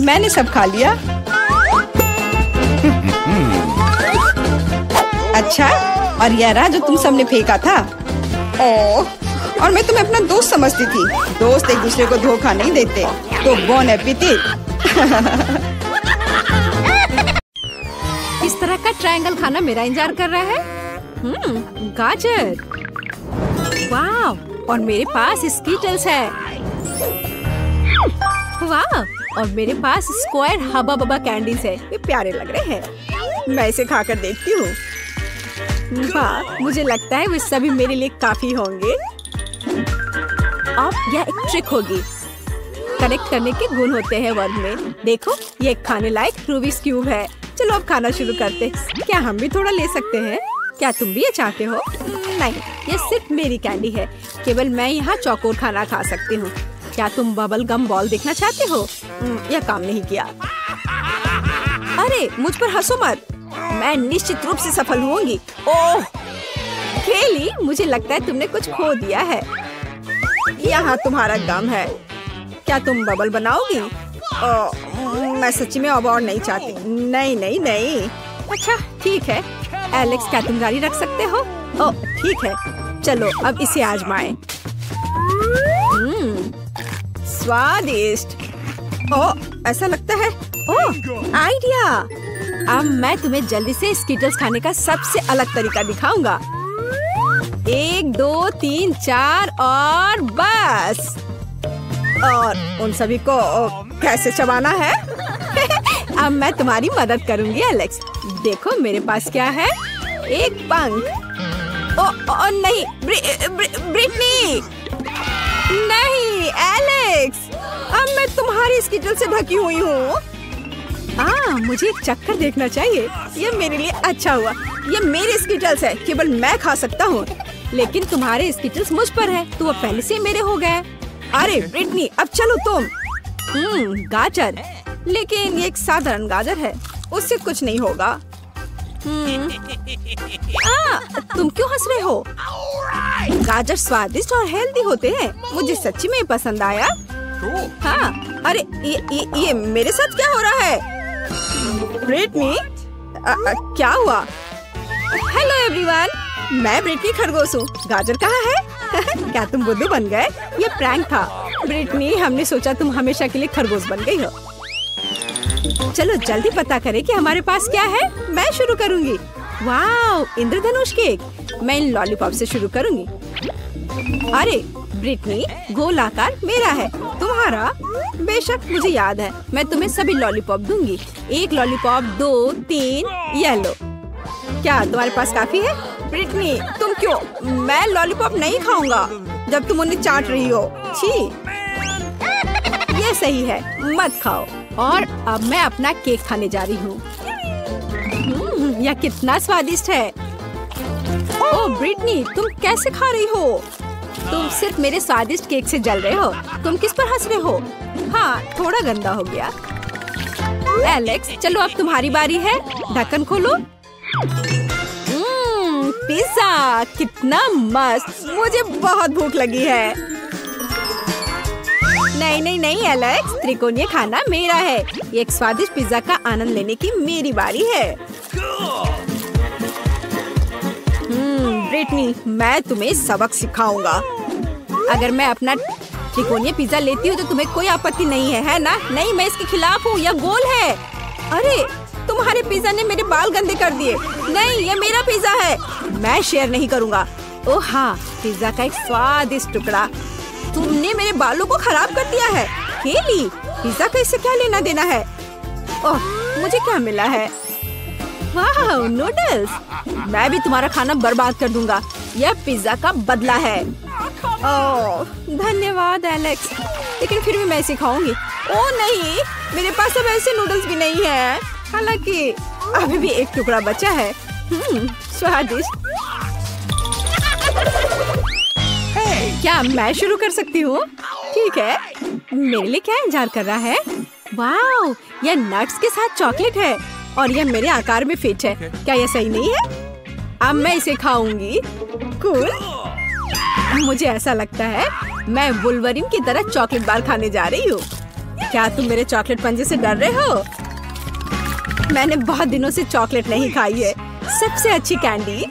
S1: मैंने सब खा लिया। अच्छा, और यह रहा जो तुम सबने फेंका था। ओह, और मैं तुम्हें अपना दोस्त समझती थी। दोस्त एक दूसरे को धोखा नहीं देते। तो बोन एपेटिट।
S2: इस तरह का ट्रायंगल खाना मेरा इंतजार कर रहा है। गाजर, वाह, और मेरे पास स्कीटल्स है। वाह, और मेरे पास स्क्वायर हबा बबा कैंडीज है।
S1: ये प्यारे लग रहे हैं। मैं इसे खाकर देखती हूँ।
S2: वाह, मुझे लगता है वे सभी मेरे लिए काफी होंगे। अब यह एक ट्रिक होगी। कनेक्ट करने के गुण होते हैं वर्ड में। देखो, ये खाने लायक रूबिक्स क्यूब है। चलो अब खाना शुरू करते। क्या हम भी थोड़ा ले सकते हैं? क्या तुम भी ये चाहते हो? नहीं, ये सिर्फ मेरी कैंडी है। केवल मैं यहाँ चौकोर खाना खा सकती हूँ। क्या तुम बबल गम बॉल देखना चाहते हो? यह काम नहीं किया। अरे, मुझ पर हंसो मत। मैं निश्चित रूप से सफल होंगी। ओह, केली, मुझे लगता है तुमने कुछ खो दिया है।
S1: यहाँ तुम्हारा गम है। क्या तुम बबल बनाओगी? मैं सच्ची में अब और नहीं चाहती। नहीं नहीं नहीं।
S2: अच्छा, ठीक है। एलेक्स, क्या तुम जारी रख सकते हो?
S1: ओह, ठीक है। चलो अब इसे आजमाएं। स्वादिष्ट। ओह, ऐसा लगता है। ओह, आइडिया।
S2: अब मैं तुम्हें जल्दी से स्कीटल्स खाने का सबसे अलग तरीका दिखाऊंगा।
S1: 1 2 3 4 और बस। और उन सभी को कैसे चबाना है?
S2: अब मैं तुम्हारी मदद करूंगी एलेक्स। देखो मेरे पास क्या है।
S1: एक पंख। ओ नहीं, ब्रिटनी। नहीं एलेक्स, अब मैं तुम्हारी स्कीटल से ढकी हुई हूँ।
S2: मुझे एक चक्कर देखना चाहिए।
S1: ये मेरे लिए अच्छा हुआ। ये मेरी स्कीटल्स है, केवल मैं खा सकता हूँ।
S2: लेकिन तुम्हारे स्कीटल्स मुझ पर है, तो वो पहले से मेरे हो गए।
S1: अरे ब्रिटनी, अब चलो तुम। गाजर, लेकिन ये एक साधारण गाजर है, उससे कुछ नहीं होगा। तुम क्यों हंस रहे हो? गाजर स्वादिष्ट और हेल्दी होते हैं, मुझे सच्ची में पसंद आया। हाँ, अरे ये मेरे साथ क्या हो रहा है? ब्रिटनी, क्या हुआ? हेलो एवरीवन, मैं ब्रिटनी खरगोश हूँ। गाजर कहाँ है? क्या तुम बुद्धू बन गए? ये प्रैंक था। ब्रिटनी, हमने सोचा तुम हमेशा के लिए खरगोश बन गई हो। चलो जल्दी पता करें कि हमारे पास क्या है। मैं शुरू करूंगी। वाओ, इंद्रधनुष केक। मैं इन लॉलीपॉप से शुरू करूंगी। अरे ब्रिटनी, गोल आकार मेरा है, तुम्हारा? बेशक, मुझे याद है। मैं तुम्हें सभी लॉलीपॉप दूंगी। 1 लॉलीपॉप, 2, 3, ये लो। क्या तुम्हारे पास काफी है? ब्रिटनी, तुम क्यों? मैं लॉलीपॉप नहीं खाऊंगा जब तुम उन्हें चाट रही हो। छी, ये सही है, मत खाओ। और अब मैं अपना केक खाने जा रही हूँ। यह कितना स्वादिष्ट है। ओह ब्रिटनी, तुम कैसे खा रही हो? तुम सिर्फ मेरे स्वादिष्ट केक से जल रहे हो। तुम किस पर हंस रहे हो? हाँ, थोड़ा गंदा हो गया। एलेक्स, चलो अब तुम्हारी बारी है। ढक्कन खोलो। पिज्जा, कितना मस्त। मुझे बहुत भूख लगी है। नहीं नहीं नहीं एलेक्स, त्रिकोणीय खाना मेरा है। एक स्वादिष्ट पिज्जा का आनंद लेने की मेरी बारी है। ब्रिटनी, मैं तुम्हें सबक सिखाऊंगा। अगर मैं अपना त्रिकोणीय पिज्जा लेती हूँ तो तुम्हें कोई आपत्ति नहीं है ना? नहीं, मैं इसके खिलाफ हूँ। यह गोल है। अरे, तुम्हारे पिज्जा ने मेरे बाल गंदे कर दिए। नहीं, यह मेरा पिज्जा है। मैं शेयर नहीं करूँगा। ओह हाँ, पिज्जा का एक स्वादिष्ट टुकड़ा। तुमने मेरे बालों को खराब कर दिया है। केली, पिज्जा का इससे क्या लेना देना है? ओह, मुझे क्या मिला है? वाह, नूडल्स। मैं भी तुम्हारा खाना बर्बाद कर दूंगा। यह पिज्जा का बदला है। ओह, धन्यवाद एलेक्स, लेकिन फिर भी मैं इसे खाऊंगी। ओह नहीं, मेरे पास अब ऐसे नूडल्स भी नहीं है। हालांकि अभी भी एक टुकड़ा बचा है। स्वादिष्ट। क्या मैं शुरू कर सकती हूँ? ठीक है। मेरे लिए क्या इंतजार कर रहा है? वाओ, यह नट्स के साथ चॉकलेट है और यह मेरे आकार में फिट है। क्या यह सही नहीं है? अब मैं इसे खाऊंगी। कूल। मुझे ऐसा लगता है मैं वुल्वरिन की तरह चॉकलेट बार खाने जा रही हूँ। क्या तुम मेरे चॉकलेट पंजे से डर रहे हो? मैंने बहुत दिनों से चॉकलेट नहीं खाई है। सबसे अच्छी कैंडी।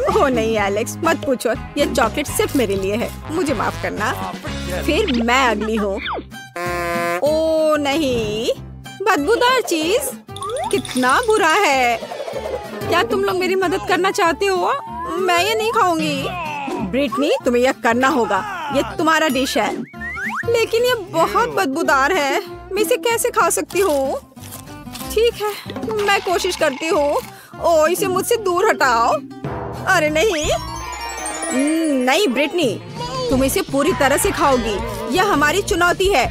S1: ओह नहीं एलेक्स, मत पूछो। ये चॉकलेट सिर्फ मेरे लिए है। मुझे माफ करना। फिर मैं अगली हूँ। ओह नहीं, बदबूदार चीज। कितना बुरा है। क्या तुम लोग मेरी मदद करना चाहते हो? मैं ये नहीं खाऊंगी। ब्रिटनी, तुम्हें यह करना होगा। ये तुम्हारा डिश है। लेकिन ये बहुत बदबूदार है। मैं इसे कैसे खा सकती हूँ? ठीक है, मैं कोशिश करती हूँ। ओह, इसे मुझसे दूर हटाओ। अरे नहीं। नहीं ब्रिटनी, तुम इसे पूरी तरह से खाओगी। यह हमारी चुनौती है।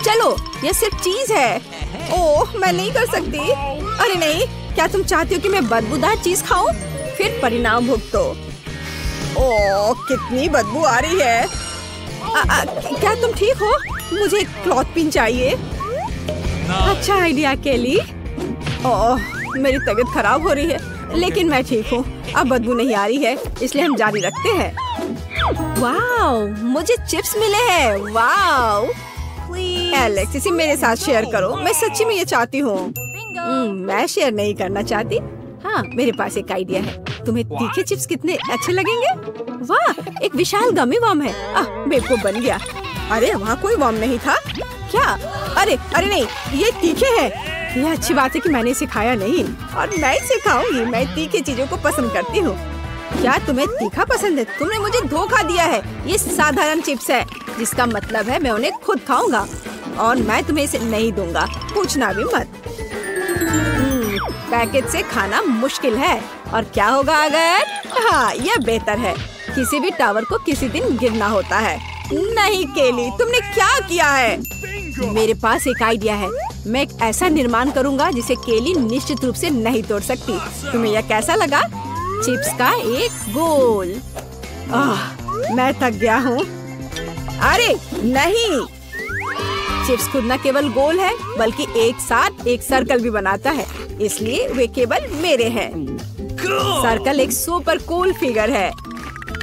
S1: चलो, यह सिर्फ चीज है। ओह, मैं नहीं कर सकती। अरे नहीं, क्या तुम चाहती हो कि मैं बदबूदार चीज खाऊं? फिर परिणाम भुगतो। ओह, कितनी बदबू आ रही है। क्या तुम ठीक हो? मुझे एक क्लॉथ पिन चाहिए। अच्छा आइडिया केली। ओह, मेरी तबीयत खराब हो रही है, लेकिन मैं ठीक हूँ। अब बदबू नहीं आ रही है, इसलिए हम जारी रखते हैं। वाओ, मुझे चिप्स मिले हैं। वाओ एलेक्स, इसे मेरे साथ शेयर करो। मैं सच्ची में ये चाहती हूँ। मैं शेयर नहीं करना चाहती। हाँ, मेरे पास एक आइडिया है। तुम्हें तीखे चिप्स कितने अच्छे लगेंगे? वाह, एक विशाल गमी वर्म है। बेवकूफ बन गया। अरे वहाँ कोई वर्म नहीं था क्या? अरे अरे नहीं, ये तीखे हैं। यह अच्छी बात है कि मैंने इसे खाया नहीं और मैं इसे खाऊंगी। मैं तीखी चीजों को पसंद करती हूँ। क्या तुम्हें तीखा पसंद है? तुमने मुझे धोखा दिया है। ये साधारण चिप्स है, जिसका मतलब है मैं उन्हें खुद खाऊंगा और मैं तुम्हें इसे नहीं दूंगा। पूछना भी मत। पैकेट से खाना मुश्किल है। और क्या होगा अगर? हाँ, यह बेहतर है। किसी भी टावर को किसी दिन गिरना होता है। नहीं केली, तुमने क्या किया है? मेरे पास एक आइडिया है। मैं एक ऐसा निर्माण करूंगा जिसे केली निश्चित रूप से नहीं तोड़ सकती। तुम्हें यह कैसा लगा? चिप्स का एक गोल। मैं थक गया हूँ। अरे नहीं, चिप्स खुद न केवल गोल है बल्कि एक साथ एक सर्कल भी बनाता है, इसलिए वे केवल मेरे हैं। सर्कल एक सुपर कूल फिगर है।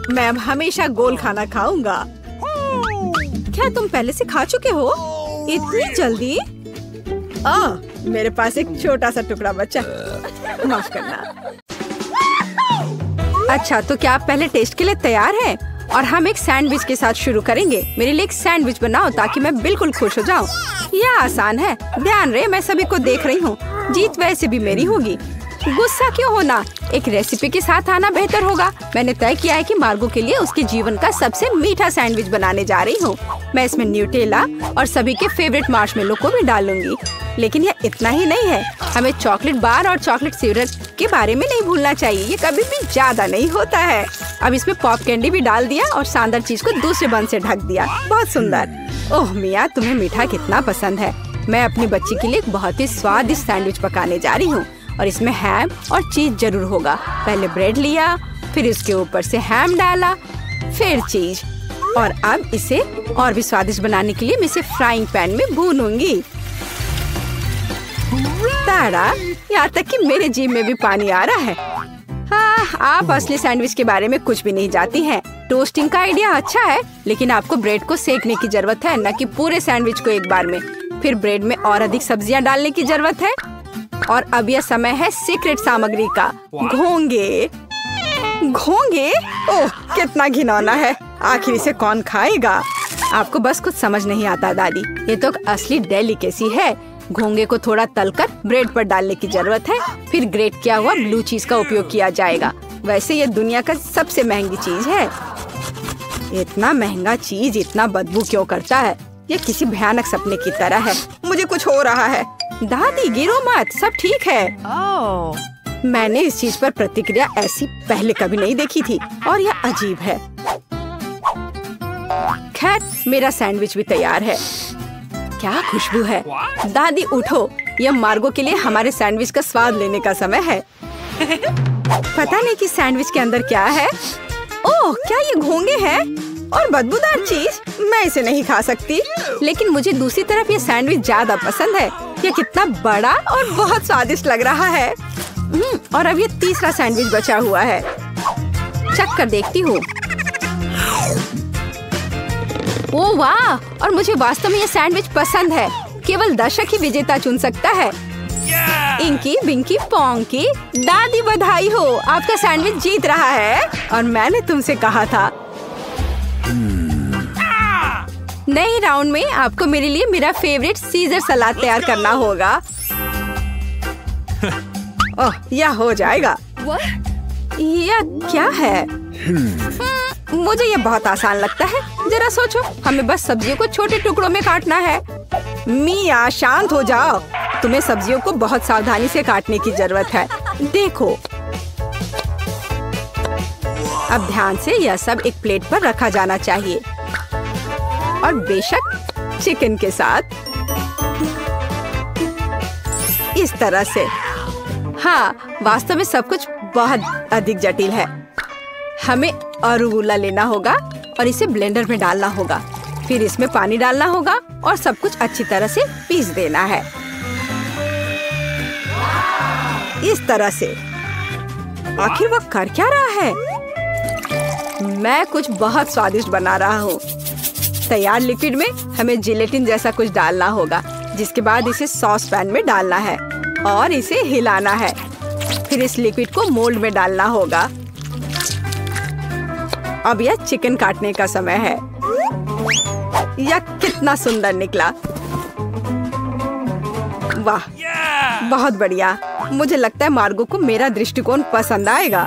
S1: मैं अब हमेशा गोल खाना खाऊंगा। क्या तुम पहले से खा चुके हो? इतनी जल्दी? मेरे पास एक छोटा सा टुकड़ा बचा, माफ करना। अच्छा, तो क्या आप पहले टेस्ट के लिए तैयार हैं? और हम एक सैंडविच के साथ शुरू करेंगे। मेरे लिए एक सैंडविच बनाओ ताकि मैं बिल्कुल खुश हो जाऊं। यह आसान है। ध्यान रहे, मैं सभी को देख रही हूँ। जीत वैसे भी मेरी होगी। गुस्सा क्यों होना? एक रेसिपी के साथ आना बेहतर होगा। मैंने तय किया है कि मार्गो के लिए उसके जीवन का सबसे मीठा सैंडविच बनाने जा रही हूँ। मैं इसमें न्यूटेला और सभी के फेवरेट मार्शमेलो को भी डालूंगी। लेकिन यह इतना ही नहीं है, हमें चॉकलेट बार और चॉकलेट सिरप के बारे में नहीं भूलना चाहिए। ये कभी भी ज्यादा नहीं होता है। अब इसमें पॉप कैंडी भी डाल दिया और शानदार चीज को दूसरे बन से ढक दिया। बहुत सुंदर। ओह मिया, तुम्हें मीठा कितना पसंद है। मैं अपनी बच्ची के लिए एक बहुत ही स्वादिष्ट सैंडविच पकाने जा रही हूँ और इसमें हैम और चीज जरूर होगा। पहले ब्रेड लिया, फिर इसके ऊपर से हैम डाला, फिर चीज, और अब इसे और भी स्वादिष्ट बनाने के लिए मैं इसे फ्राइंग पैन में भूनूंगी। तारा, यहाँ तक कि मेरे जीभ में भी पानी आ रहा है। हाँ, आप असली सैंडविच के बारे में कुछ भी नहीं जानती हैं। टोस्टिंग का आइडिया अच्छा है, लेकिन आपको ब्रेड को सेकने की जरूरत है, न कि पूरे सैंडविच को एक बार में। फिर ब्रेड में और अधिक सब्जियां डालने की जरूरत है। और अब यह समय है सीक्रेट सामग्री का, घोंगे। घोंगे? ओह, कितना घिनौना है। आखिर इसे कौन खाएगा? आपको बस कुछ समझ नहीं आता दादी। ये तो असली डेलिकेसी है। घोंगे को थोड़ा तलकर ब्रेड पर डालने की जरूरत है। फिर ग्रेट किया हुआ ब्लू चीज का उपयोग किया जाएगा। वैसे ये दुनिया का सबसे महंगी चीज है। इतना महंगा चीज इतना बदबू क्यों करता है? ये किसी भयानक सपने की तरह है। मुझे कुछ हो रहा है। दादी, गिरो मत, सब ठीक है। मैंने इस चीज पर प्रतिक्रिया ऐसी पहले कभी नहीं देखी थी और यह अजीब है। खैर, मेरा सैंडविच भी तैयार है। क्या खुशबू है। दादी उठो, यह मार्गो के लिए हमारे सैंडविच का स्वाद लेने का समय है। पता नहीं कि सैंडविच के अंदर क्या है। ओह, क्या ये घोंगे हैं और बदबूदार चीज? मैं इसे नहीं खा सकती। लेकिन मुझे दूसरी तरफ ये सैंडविच ज्यादा पसंद है। ये कितना बड़ा और बहुत स्वादिष्ट लग रहा है। और अब ये तीसरा सैंडविच बचा हुआ है। चख कर देखती हूँ। ओह वाह! और मुझे वास्तव में ये सैंडविच पसंद है। केवल दर्शक ही विजेता चुन सकता है। इंकी बिंकी पोंकी, दादी बधाई हो, आपका सैंडविच जीत रहा है। और मैंने तुमसे कहा था। नए राउंड में आपको मेरे लिए मेरा फेवरेट सीजर सलाद तैयार करना होगा। ओह, यह हो जाएगा। यह क्या है? मुझे यह बहुत आसान लगता है। जरा सोचो, हमें बस सब्जियों को छोटे टुकड़ों में काटना है। मिया, शांत हो जाओ। तुम्हें सब्जियों को बहुत सावधानी से काटने की जरूरत है। देखो, अब ध्यान से यह सब एक प्लेट पर रखा जाना चाहिए। और बेशक चिकन के साथ इस तरह से। हाँ, वास्तव में सब कुछ बहुत अधिक जटिल है। हमें अरुगुला लेना होगा और इसे ब्लेंडर में डालना होगा। फिर इसमें पानी डालना होगा और सब कुछ अच्छी तरह से पीस देना है। इस तरह से। आखिर वो कर क्या रहा है? मैं कुछ बहुत स्वादिष्ट बना रहा हूँ। तैयार लिक्विड में हमें जिलेटिन जैसा कुछ डालना होगा, जिसके बाद इसे सॉस पैन में डालना है और इसे हिलाना है। फिर इस लिक्विड को मोल्ड में डालना होगा। अब यह चिकन काटने का समय है। यह कितना सुंदर निकला। वाह, बहुत बढ़िया। मुझे लगता है मार्गो को मेरा दृष्टिकोण पसंद आएगा।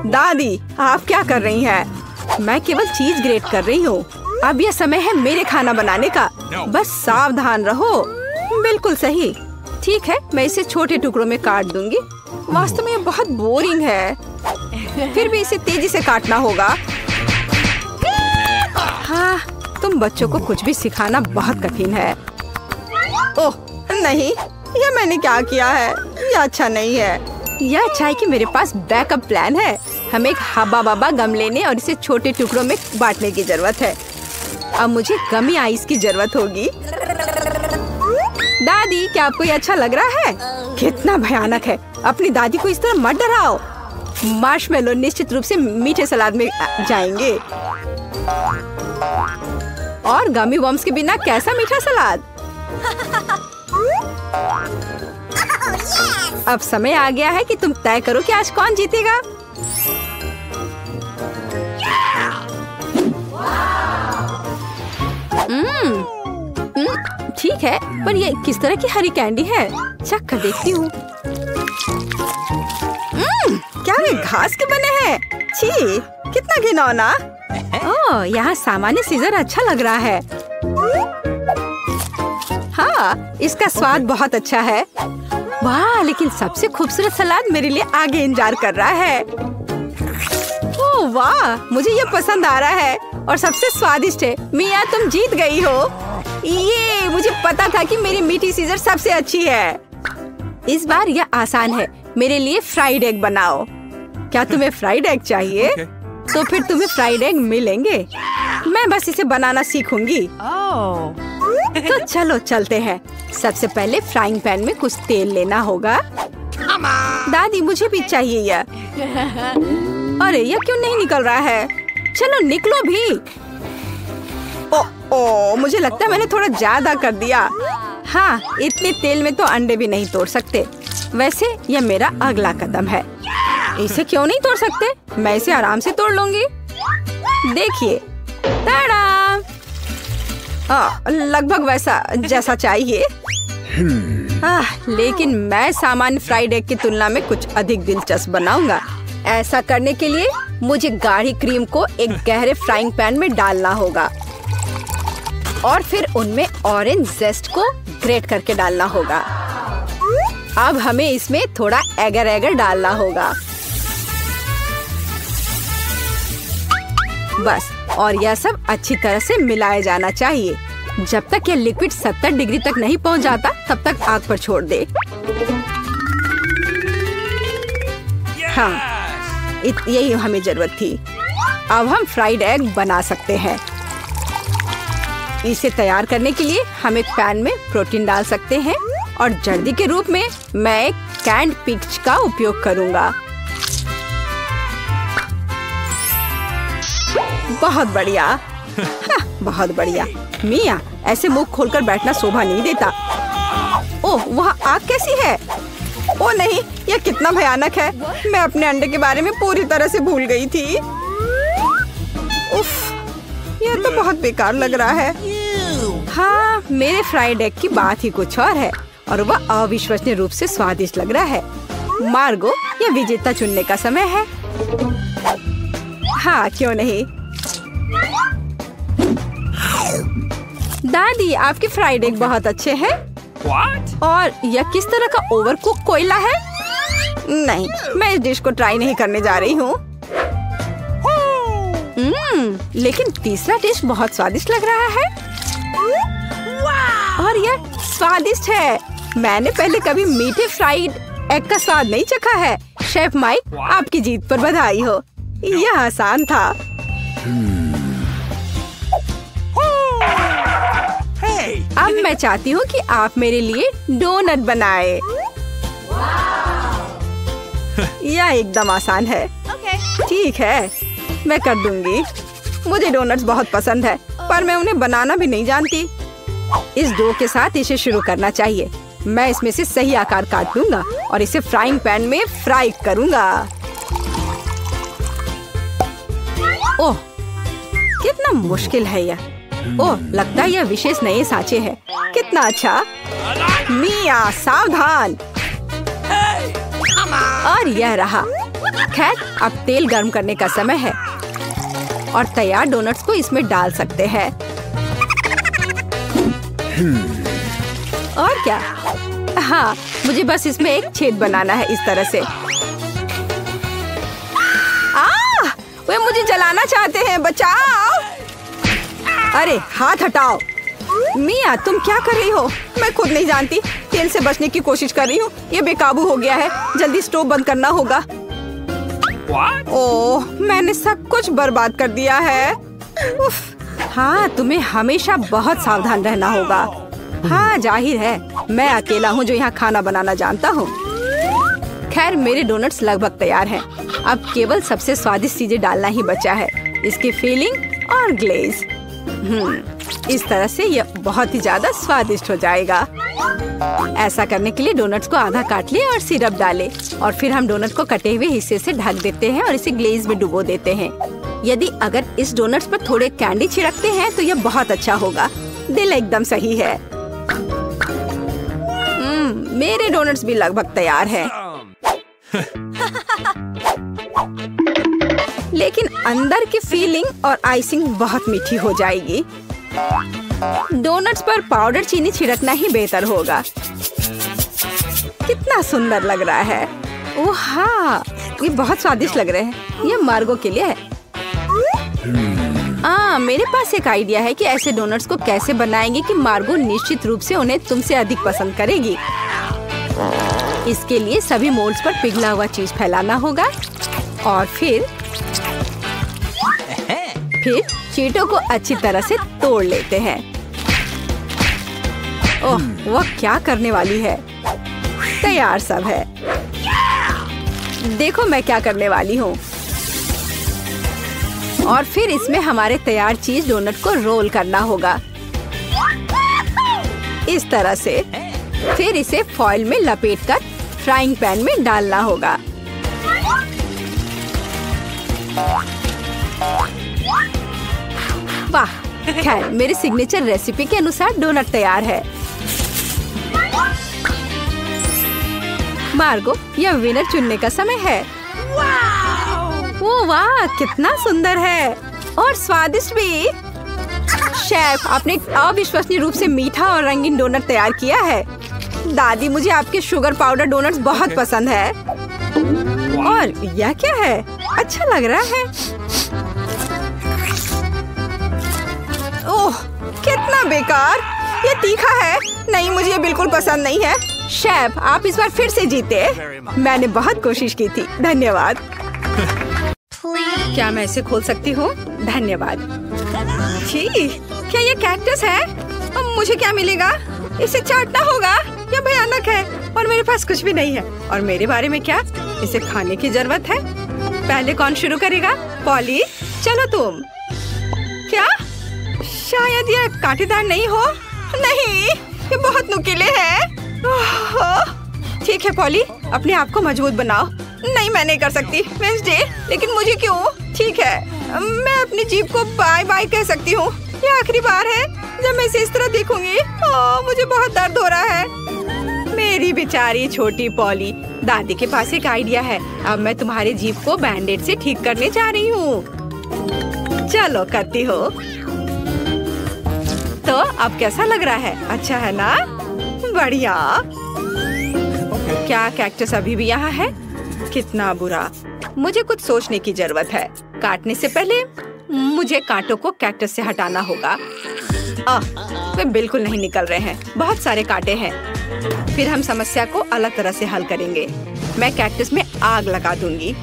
S1: दादी, आप क्या कर रही हैं? मैं केवल चीज ग्रेट कर रही हूँ। अब यह समय है मेरे खाना बनाने का। बस सावधान रहो। बिल्कुल सही। ठीक है, मैं इसे छोटे टुकड़ों में काट दूंगी। वास्तव में यह बहुत बोरिंग है। फिर भी इसे तेजी से काटना होगा। हाँ, तुम बच्चों को कुछ भी सिखाना बहुत कठिन है। ओह नहीं, यह मैंने क्या किया है? यह अच्छा नहीं है। यह अच्छा है कि मेरे पास बैकअप प्लान है। हमें एक हब्बा बब्बा गम लेने और इसे छोटे टुकड़ों में बांटने की जरूरत है। अब मुझे गमी आइस की जरूरत होगी। दादी, क्या आपको ये अच्छा लग रहा है? कितना भयानक है। अपनी दादी को इस तरह मत डराओ। मार्शमेलो निश्चित रूप से मीठे सलाद में जाएंगे। और गमी वर्म्स के बिना कैसा मीठा सलाद। अब समय आ गया है कि तुम तय करो कि आज कौन जीतेगा। ठीक है, पर ये किस तरह की हरी कैंडी है? चख कर देखती हूँ। क्या वे घास के बने हैं? छी, कितना घिनौना। ओह, यहाँ सामान्य सीजर अच्छा लग रहा है। हाँ, इसका स्वाद बहुत अच्छा है। वाह, लेकिन सबसे खूबसूरत सलाद मेरे लिए आगे इंतजार कर रहा है। ओह वाह, मुझे ये पसंद आ रहा है और सबसे स्वादिष्ट है। मिया, तुम जीत गई हो। ये मुझे पता था कि मेरी मीठी सीजर सबसे अच्छी है। इस बार यह आसान है। मेरे लिए फ्राइड एग बनाओ। क्या तुम्हें फ्राइड एग चाहिए? तो फिर तुम्हें फ्राइड एग मिलेंगे। मैं बस इसे बनाना सीखूंगी। तो चलो चलते हैं। सबसे पहले फ्राइंग पैन में कुछ तेल लेना होगा। दादी, मुझे भी चाहिए यह। अरे, यह क्यों नहीं निकल रहा है? चलो निकलो भी। ओ, मुझे लगता है मैंने थोड़ा ज्यादा कर दिया। हाँ, इतने तेल में तो अंडे भी नहीं तोड़ सकते। वैसे यह मेरा अगला कदम है। इसे क्यों नहीं तोड़ सकते? मैं इसे आराम से तोड़ लूंगी। देखिए, ताड़ा! लगभग वैसा जैसा चाहिए। लेकिन मैं सामान्य फ्राइड एग की तुलना में कुछ अधिक दिलचस्प बनाऊंगा। ऐसा करने के लिए मुझे गाढ़ी क्रीम को एक गहरे फ्राइंग पैन में डालना होगा और फिर उनमें ऑरेंज जेस्ट को ग्रेट करके डालना होगा। अब हमें इसमें थोड़ा एगर एगर डालना होगा। बस, और यह सब अच्छी तरह से मिलाया जाना चाहिए। जब तक यह लिक्विड 70 डिग्री तक नहीं पहुंच जाता, तब तक आग पर छोड़ दे। हाँ, यही हमें जरूरत थी। अब हम फ्राइड एग बना सकते हैं। इसे तैयार करने के लिए हम एक पैन में प्रोटीन डाल सकते हैं और जर्दी के रूप में मैं एक कैंड पीच का उपयोग करूंगा। बहुत बढ़िया। हाँ, बहुत बढ़िया। मिया, ऐसे मुंह खोलकर बैठना शोभा नहीं देता। ओह, वहाँ आग कैसी है? ओह नहीं, यह कितना भयानक है। मैं अपने अंडे के बारे में पूरी तरह से भूल गई थी। उफ, यह तो बहुत बेकार लग रहा है। हाँ, मेरे फ्राइड एग की बात ही कुछ और है और वह अविश्वसनीय रूप से स्वादिष्ट लग रहा है। मार्गो, यह विजेता चुनने का समय है। हाँ, क्यों नहीं। दादी, आपके फ्राइड एग बहुत अच्छे हैं। और यह किस तरह का ओवरकुक कोयला है? नहीं, मैं इस डिश को ट्राई नहीं करने जा रही हूँ। लेकिन तीसरा डिश बहुत स्वादिष्ट लग रहा है। और यह स्वादिष्ट है। मैंने पहले कभी मीठे फ्राइड एग का स्वाद नहीं चखा है। शेफ माइक, आपकी जीत पर बधाई हो। यह आसान था। अब मैं चाहती हूँ कि आप मेरे लिए डोनट बनाए। यह एकदम आसान है। ठीक है, मैं कर दूंगी। मुझे डोनट्स बहुत पसंद है, पर मैं उन्हें बनाना भी नहीं जानती। इस डो के साथ इसे शुरू करना चाहिए। मैं इसमें से सही आकार काट लूंगा और इसे फ्राइंग पैन में फ्राई करूंगा। ओह, कितना मुश्किल है यह। ओह, लगता है यह विशेष नए सांचे है। कितना अच्छा। मिया, सावधान। और यह रहा। खैर, अब तेल गर्म करने का समय है और तैयार डोनट्स को इसमें डाल सकते हैं। और क्या? हाँ, मुझे बस इसमें एक छेद बनाना है इस तरह से। वे मुझे जलाना चाहते हैं, बचाओ। अरे, हाथ हटाओ। मिया, तुम क्या कर रही हो? मैं खुद नहीं जानती। तेल से बचने की कोशिश कर रही हूँ। ये बेकाबू हो गया है। जल्दी स्टोव बंद करना होगा। ओह, मैंने सब कुछ बर्बाद कर दिया है। उफ, हाँ, तुम्हें हमेशा बहुत सावधान रहना होगा। हाँ, जाहिर है मैं अकेला हूँ जो यहाँ खाना बनाना जानता हूँ। खैर, मेरे डोनट्स लगभग तैयार हैं। अब केवल सबसे स्वादिष्ट चीजें डालना ही बचा है, इसकी फिलिंग और ग्लेज। इस तरह से यह बहुत ही ज्यादा स्वादिष्ट हो जाएगा। ऐसा करने के लिए डोनट्स को आधा काट ले और सिरप डाले, और फिर हम डोनट को कटे हुए हिस्से से ढक देते हैं और इसे ग्लेज में डुबो देते हैं। यदि अगर इस डोनट्स पर थोड़े कैंडी छिड़कते हैं तो यह बहुत अच्छा होगा। दिल एकदम सही है। मेरे डोनट्स भी लगभग तैयार हैं। लेकिन अंदर की फीलिंग और आइसिंग बहुत मीठी हो जाएगी। डोनट्स पर पाउडर चीनी छिड़कना ही बेहतर होगा। कितना सुंदर लग रहा है। ओह हाँ, ये बहुत स्वादिष्ट लग रहे हैं। ये मार्गो के लिए है। मेरे पास एक आइडिया है कि ऐसे डोनट्स को कैसे बनाएंगे कि मार्गो निश्चित रूप से उन्हें तुमसे अधिक पसंद करेगी। इसके लिए सभी मोल्ड्स पर पिघला हुआ चीज फैलाना होगा और फिर चीटों को अच्छी तरह से तोड़ लेते हैं। ओह, वह क्या करने वाली है। तैयार सब है। देखो मैं क्या करने वाली हूँ। और फिर इसमें हमारे तैयार चीज डोनट को रोल करना होगा इस तरह से। फिर इसे फॉइल में लपेटकर फ्राइंग पैन में डालना होगा। वाह, खैर मेरी सिग्नेचर रेसिपी के अनुसार डोनट तैयार है। मार्गो, यह विनर चुनने का समय है। ओह वाह, कितना सुंदर है और स्वादिष्ट भी। शेफ, आपने एक अविश्वसनीय रूप से मीठा और रंगीन डोनट तैयार किया है। दादी, मुझे आपके शुगर पाउडर डोनट्स बहुत पसंद है। और यह क्या है? अच्छा लग रहा है। ओह, कितना बेकार। ये तीखा है। नहीं, मुझे ये बिल्कुल पसंद नहीं है। शेफ, आप इस बार फिर से जीते। मैंने बहुत कोशिश की थी। धन्यवाद। क्या मैं इसे खोल सकती हूँ? धन्यवाद। छी, क्या ये कैक्टस है? अब मुझे क्या मिलेगा? इसे चाटना होगा। यह भयानक है और मेरे पास कुछ भी नहीं है। और मेरे बारे में क्या? इसे खाने की जरूरत है। पहले कौन शुरू करेगा? पॉली, चलो तुम। क्या? शायद ये कांटेदार नहीं हो। नहीं, ये बहुत नुकीले हैं। ठीक है पॉली, अपने आप को मजबूत बनाओ। नहीं, मैं नहीं कर सकती वेंसडे, लेकिन मुझे क्यों? ठीक है, मैं अपनी जीभ को बाय बाय कह सकती हूँ। ये आखिरी बार है जब मैं इसे इस तरह देखूंगी। मुझे बहुत दर्द हो रहा है। मेरी बेचारी छोटी पॉली। दादी के पास एक आइडिया है। अब मैं तुम्हारी जीभ को बैंडेड से ठीक करने जा रही हूँ। चलो करती हो। तो अब कैसा लग रहा है? अच्छा है ना? बढ़िया। क्या कैक्टस अभी भी यहाँ है? कितना बुरा। मुझे कुछ सोचने की जरूरत है। काटने से पहले मुझे कांटों को कैक्टस से हटाना होगा। वे बिल्कुल नहीं निकल रहे हैं। बहुत सारे कांटे हैं। फिर हम समस्या को अलग तरह से हल करेंगे। मैं कैक्टस में आग लगा दूंगी।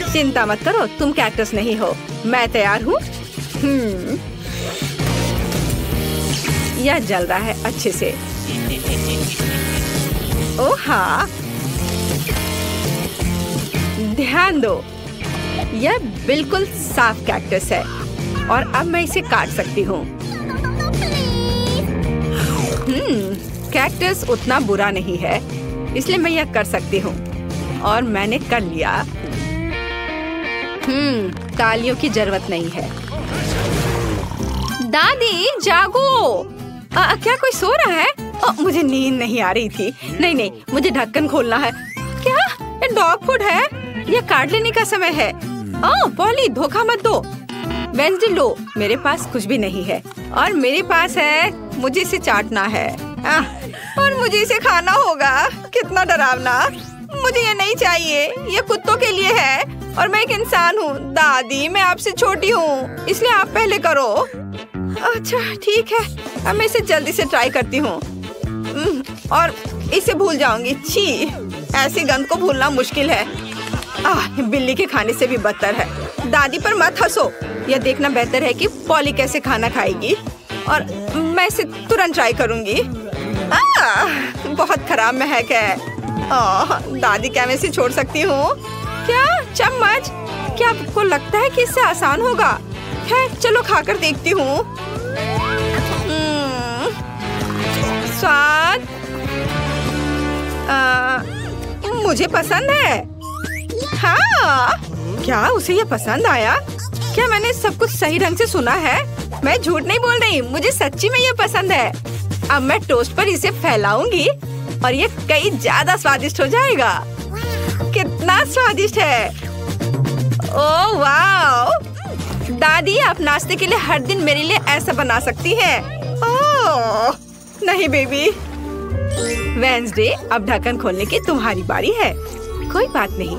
S1: चिंता मत करो, तुम कैक्टस नहीं हो। मैं तैयार हूँ। यह जल रहा है अच्छे से। ओह हाँ, ध्यान दो, यह बिल्कुल साफ कैक्टस है और अब मैं इसे काट सकती हूँ। कैक्टस उतना बुरा नहीं है, इसलिए मैं यह कर सकती हूँ और मैंने कर लिया। तालियों की जरूरत नहीं है। दादी जागो। क्या कोई सो रहा है? मुझे नींद नहीं आ रही थी। नहीं, मुझे ढक्कन खोलना है। क्या? ये डॉग फूड है? यह काट लेने का समय है। पॉली, धोखा मत दो। वेंसडे लो, मेरे पास कुछ भी नहीं है और मेरे पास है। मुझे इसे चाटना है और मुझे इसे खाना होगा। कितना डरावना। मुझे ये नहीं चाहिए। ये कुत्तों के लिए है और मैं एक इंसान हूँ। दादी, मैं आपसे छोटी हूँ, इसलिए आप पहले करो। अच्छा ठीक है, अब मैं इसे जल्दी से ट्राई करती हूँ और इसे भूल जाऊंगी। छी, ऐसी गंध को भूलना मुश्किल है। बिल्ली के खाने से भी बदतर है। दादी पर मत हंसो। यह देखना बेहतर है कि पॉली कैसे खाना खाएगी और मैं इसे तुरंत ट्राई करूंगी। बहुत खराब महक है। दादी क्या मैं इसे छोड़ सकती हूँ? क्या चम्मच? क्या आपको लगता है कि इससे आसान होगा? है, चलो खाकर देखती हूँ। स्वाद मुझे पसंद है। हाँ, क्या उसे ये पसंद आया? क्या मैंने सब कुछ सही ढंग से सुना है? मैं झूठ नहीं बोल रही, मुझे सच्ची में ये पसंद है। अब मैं टोस्ट पर इसे फैलाऊंगी और ये कई ज्यादा स्वादिष्ट हो जाएगा। कितना स्वादिष्ट है! ओह वाह! दादी, आप नाश्ते के लिए हर दिन मेरे लिए ऐसा बना सकती हैं। ओह नहीं बेबी। वेडनेसडे, अब ढक्कन खोलने की तुम्हारी बारी है। कोई बात नहीं।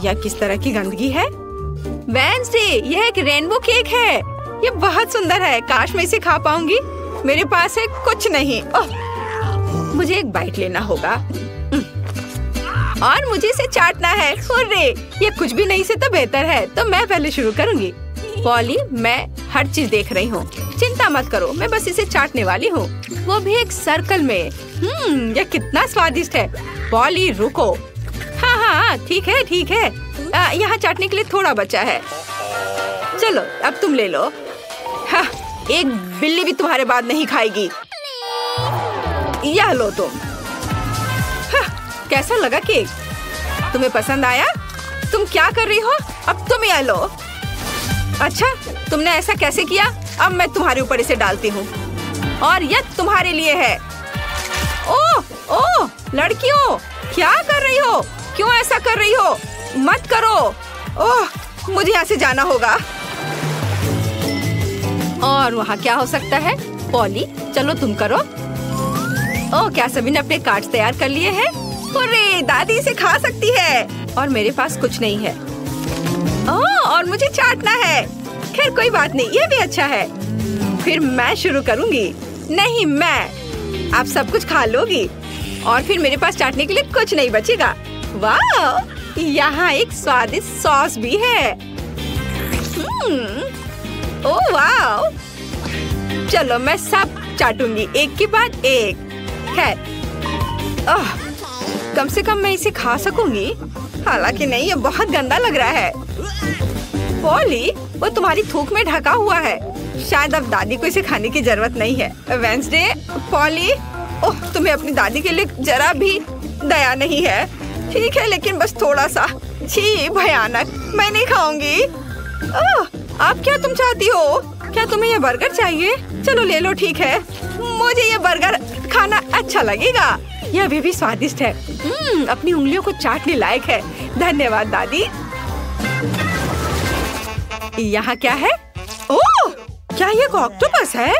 S1: यह किस तरह की गंदगी है? वेडनेसडे, यह एक रेनबो केक है। ये बहुत सुंदर है। काश मैं इसे खा पाऊंगी। मेरे पास है कुछ नहीं। ओह, मुझे एक बाइट लेना होगा और मुझे इसे चाटना है। हुर्रे, ये कुछ भी नहीं से तो बेहतर है। तो मैं पहले शुरू करूंगी। पॉली, मैं हर चीज देख रही हूँ। चिंता मत करो, मैं बस इसे चाटने वाली हूँ, वो भी एक सर्कल में। यह कितना स्वादिष्ट है। पॉली रुको। हाँ हाँ ठीक है ठीक है। यहाँ चाटने के लिए थोड़ा बचा है। चलो अब तुम ले लो। हाँ, एक बिल्ली भी तुम्हारे बाद नहीं खाएगी। यह लो तुम। हाँ, कैसा लगा केक? तुम्हें पसंद आया? तुम क्या कर रही हो? अब तुम यह लो। अच्छा, तुमने ऐसा कैसे किया? अब मैं तुम्हारे ऊपर इसे डालती हूँ और यह तुम्हारे लिए है। ओह ओह, लड़कियों क्या कर रही हो? क्यों ऐसा कर रही हो? मत करो। ओह, मुझे यहाँ से जाना होगा। और वहाँ क्या हो सकता है? पॉली, चलो तुम करो। ओह, क्या सभी ने अपने कार्ड्स तैयार कर लिए हैं? अरे, दादी इसे खा सकती है और मेरे पास कुछ नहीं है। ओह, और मुझे चाटना है। खैर कोई बात नहीं, ये भी अच्छा है। फिर मैं शुरू करूँगी। नहीं, मैं। आप सब कुछ खा लोगी और फिर मेरे पास चाटने के लिए कुछ नहीं बचेगा। वाह, यहाँ एक स्वादिष्ट सॉस भी है। ओह वाह! चलो मैं सब चाटूंगी एक के बाद एक। खैर, कम से कम मैं इसे खा सकूंगी। हालांकि नहीं, ये बहुत गंदा लग रहा है। पॉली, वो तुम्हारी थूक में ढका हुआ है। शायद अब दादी को इसे खाने की जरूरत नहीं है। वेडनेसडे, पॉली, ओह, तुम्हें अपनी दादी के लिए जरा भी दया नहीं है। ठीक है, लेकिन बस थोड़ा सा। छी, भयानक। मैं नहीं खाऊंगी। आप क्या तुम चाहती हो? क्या तुम्हें ये बर्गर चाहिए? चलो ले लो, ठीक है। मुझे ये बर्गर खाना अच्छा लगेगा। यह भी स्वादिष्ट है। अपनी उंगलियों को चाटने लायक है। धन्यवाद दादी। यहाँ क्या है? ओह, क्या ये ऑक्टोपस है?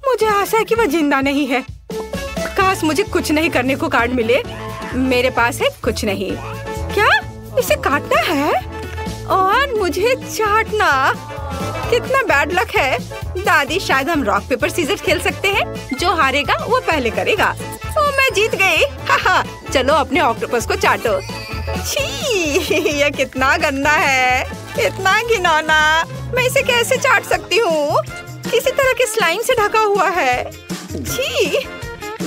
S1: मुझे आशा है कि वह जिंदा नहीं है। काश मुझे कुछ नहीं करने को कार्ड मिले। मेरे पास है कुछ नहीं। क्या इसे काटना है और मुझे चाटना? कितना बैड लक है। दादी, शायद हम रॉक पेपर सीजर खेल सकते हैं। जो हारेगा वो पहले करेगा। ओ, मैं जीत गई। हाहा, चलो अपने ऑक्टोपस को चाटो। छी, यह कितना गंदा है, इतना घिनौना। मैं इसे कैसे चाट सकती हूँ? किसी तरह के स्लाइम से ढका हुआ है। छी,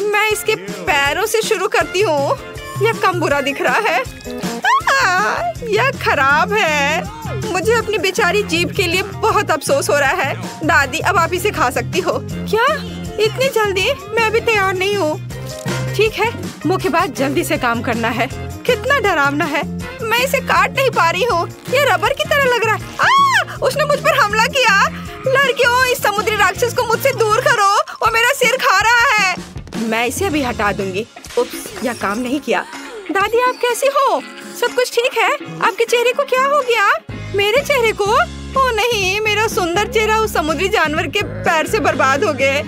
S1: मैं इसके पैरों से शुरू करती हूँ। यह कम बुरा दिख रहा है। यह खराब है। मुझे अपनी बेचारी जीभ के लिए बहुत अफसोस हो रहा है। दादी, अब आप इसे खा सकती हो। क्या इतनी जल्दी? मैं अभी तैयार नहीं हूँ। ठीक है, मुख्य बात जल्दी से काम करना है। कितना डरावना है। मैं इसे काट नहीं पा रही हूँ। ये रबर की तरह लग रहा है। उसने मुझ पर हमला किया। लड़कियों, इस समुद्री राक्षस को मुझसे दूर करो, वो मेरा सिर खा रहा है। मैं इसे अभी हटा दूंगी। उप्स, यह काम नहीं किया। दादी, आप कैसी हो? सब कुछ ठीक है? आपके चेहरे को क्या हो गया? मेरे चेहरे को? ओ नहीं, मेरा सुंदर चेहरा उस समुद्री जानवर के पैर से बर्बाद हो गए।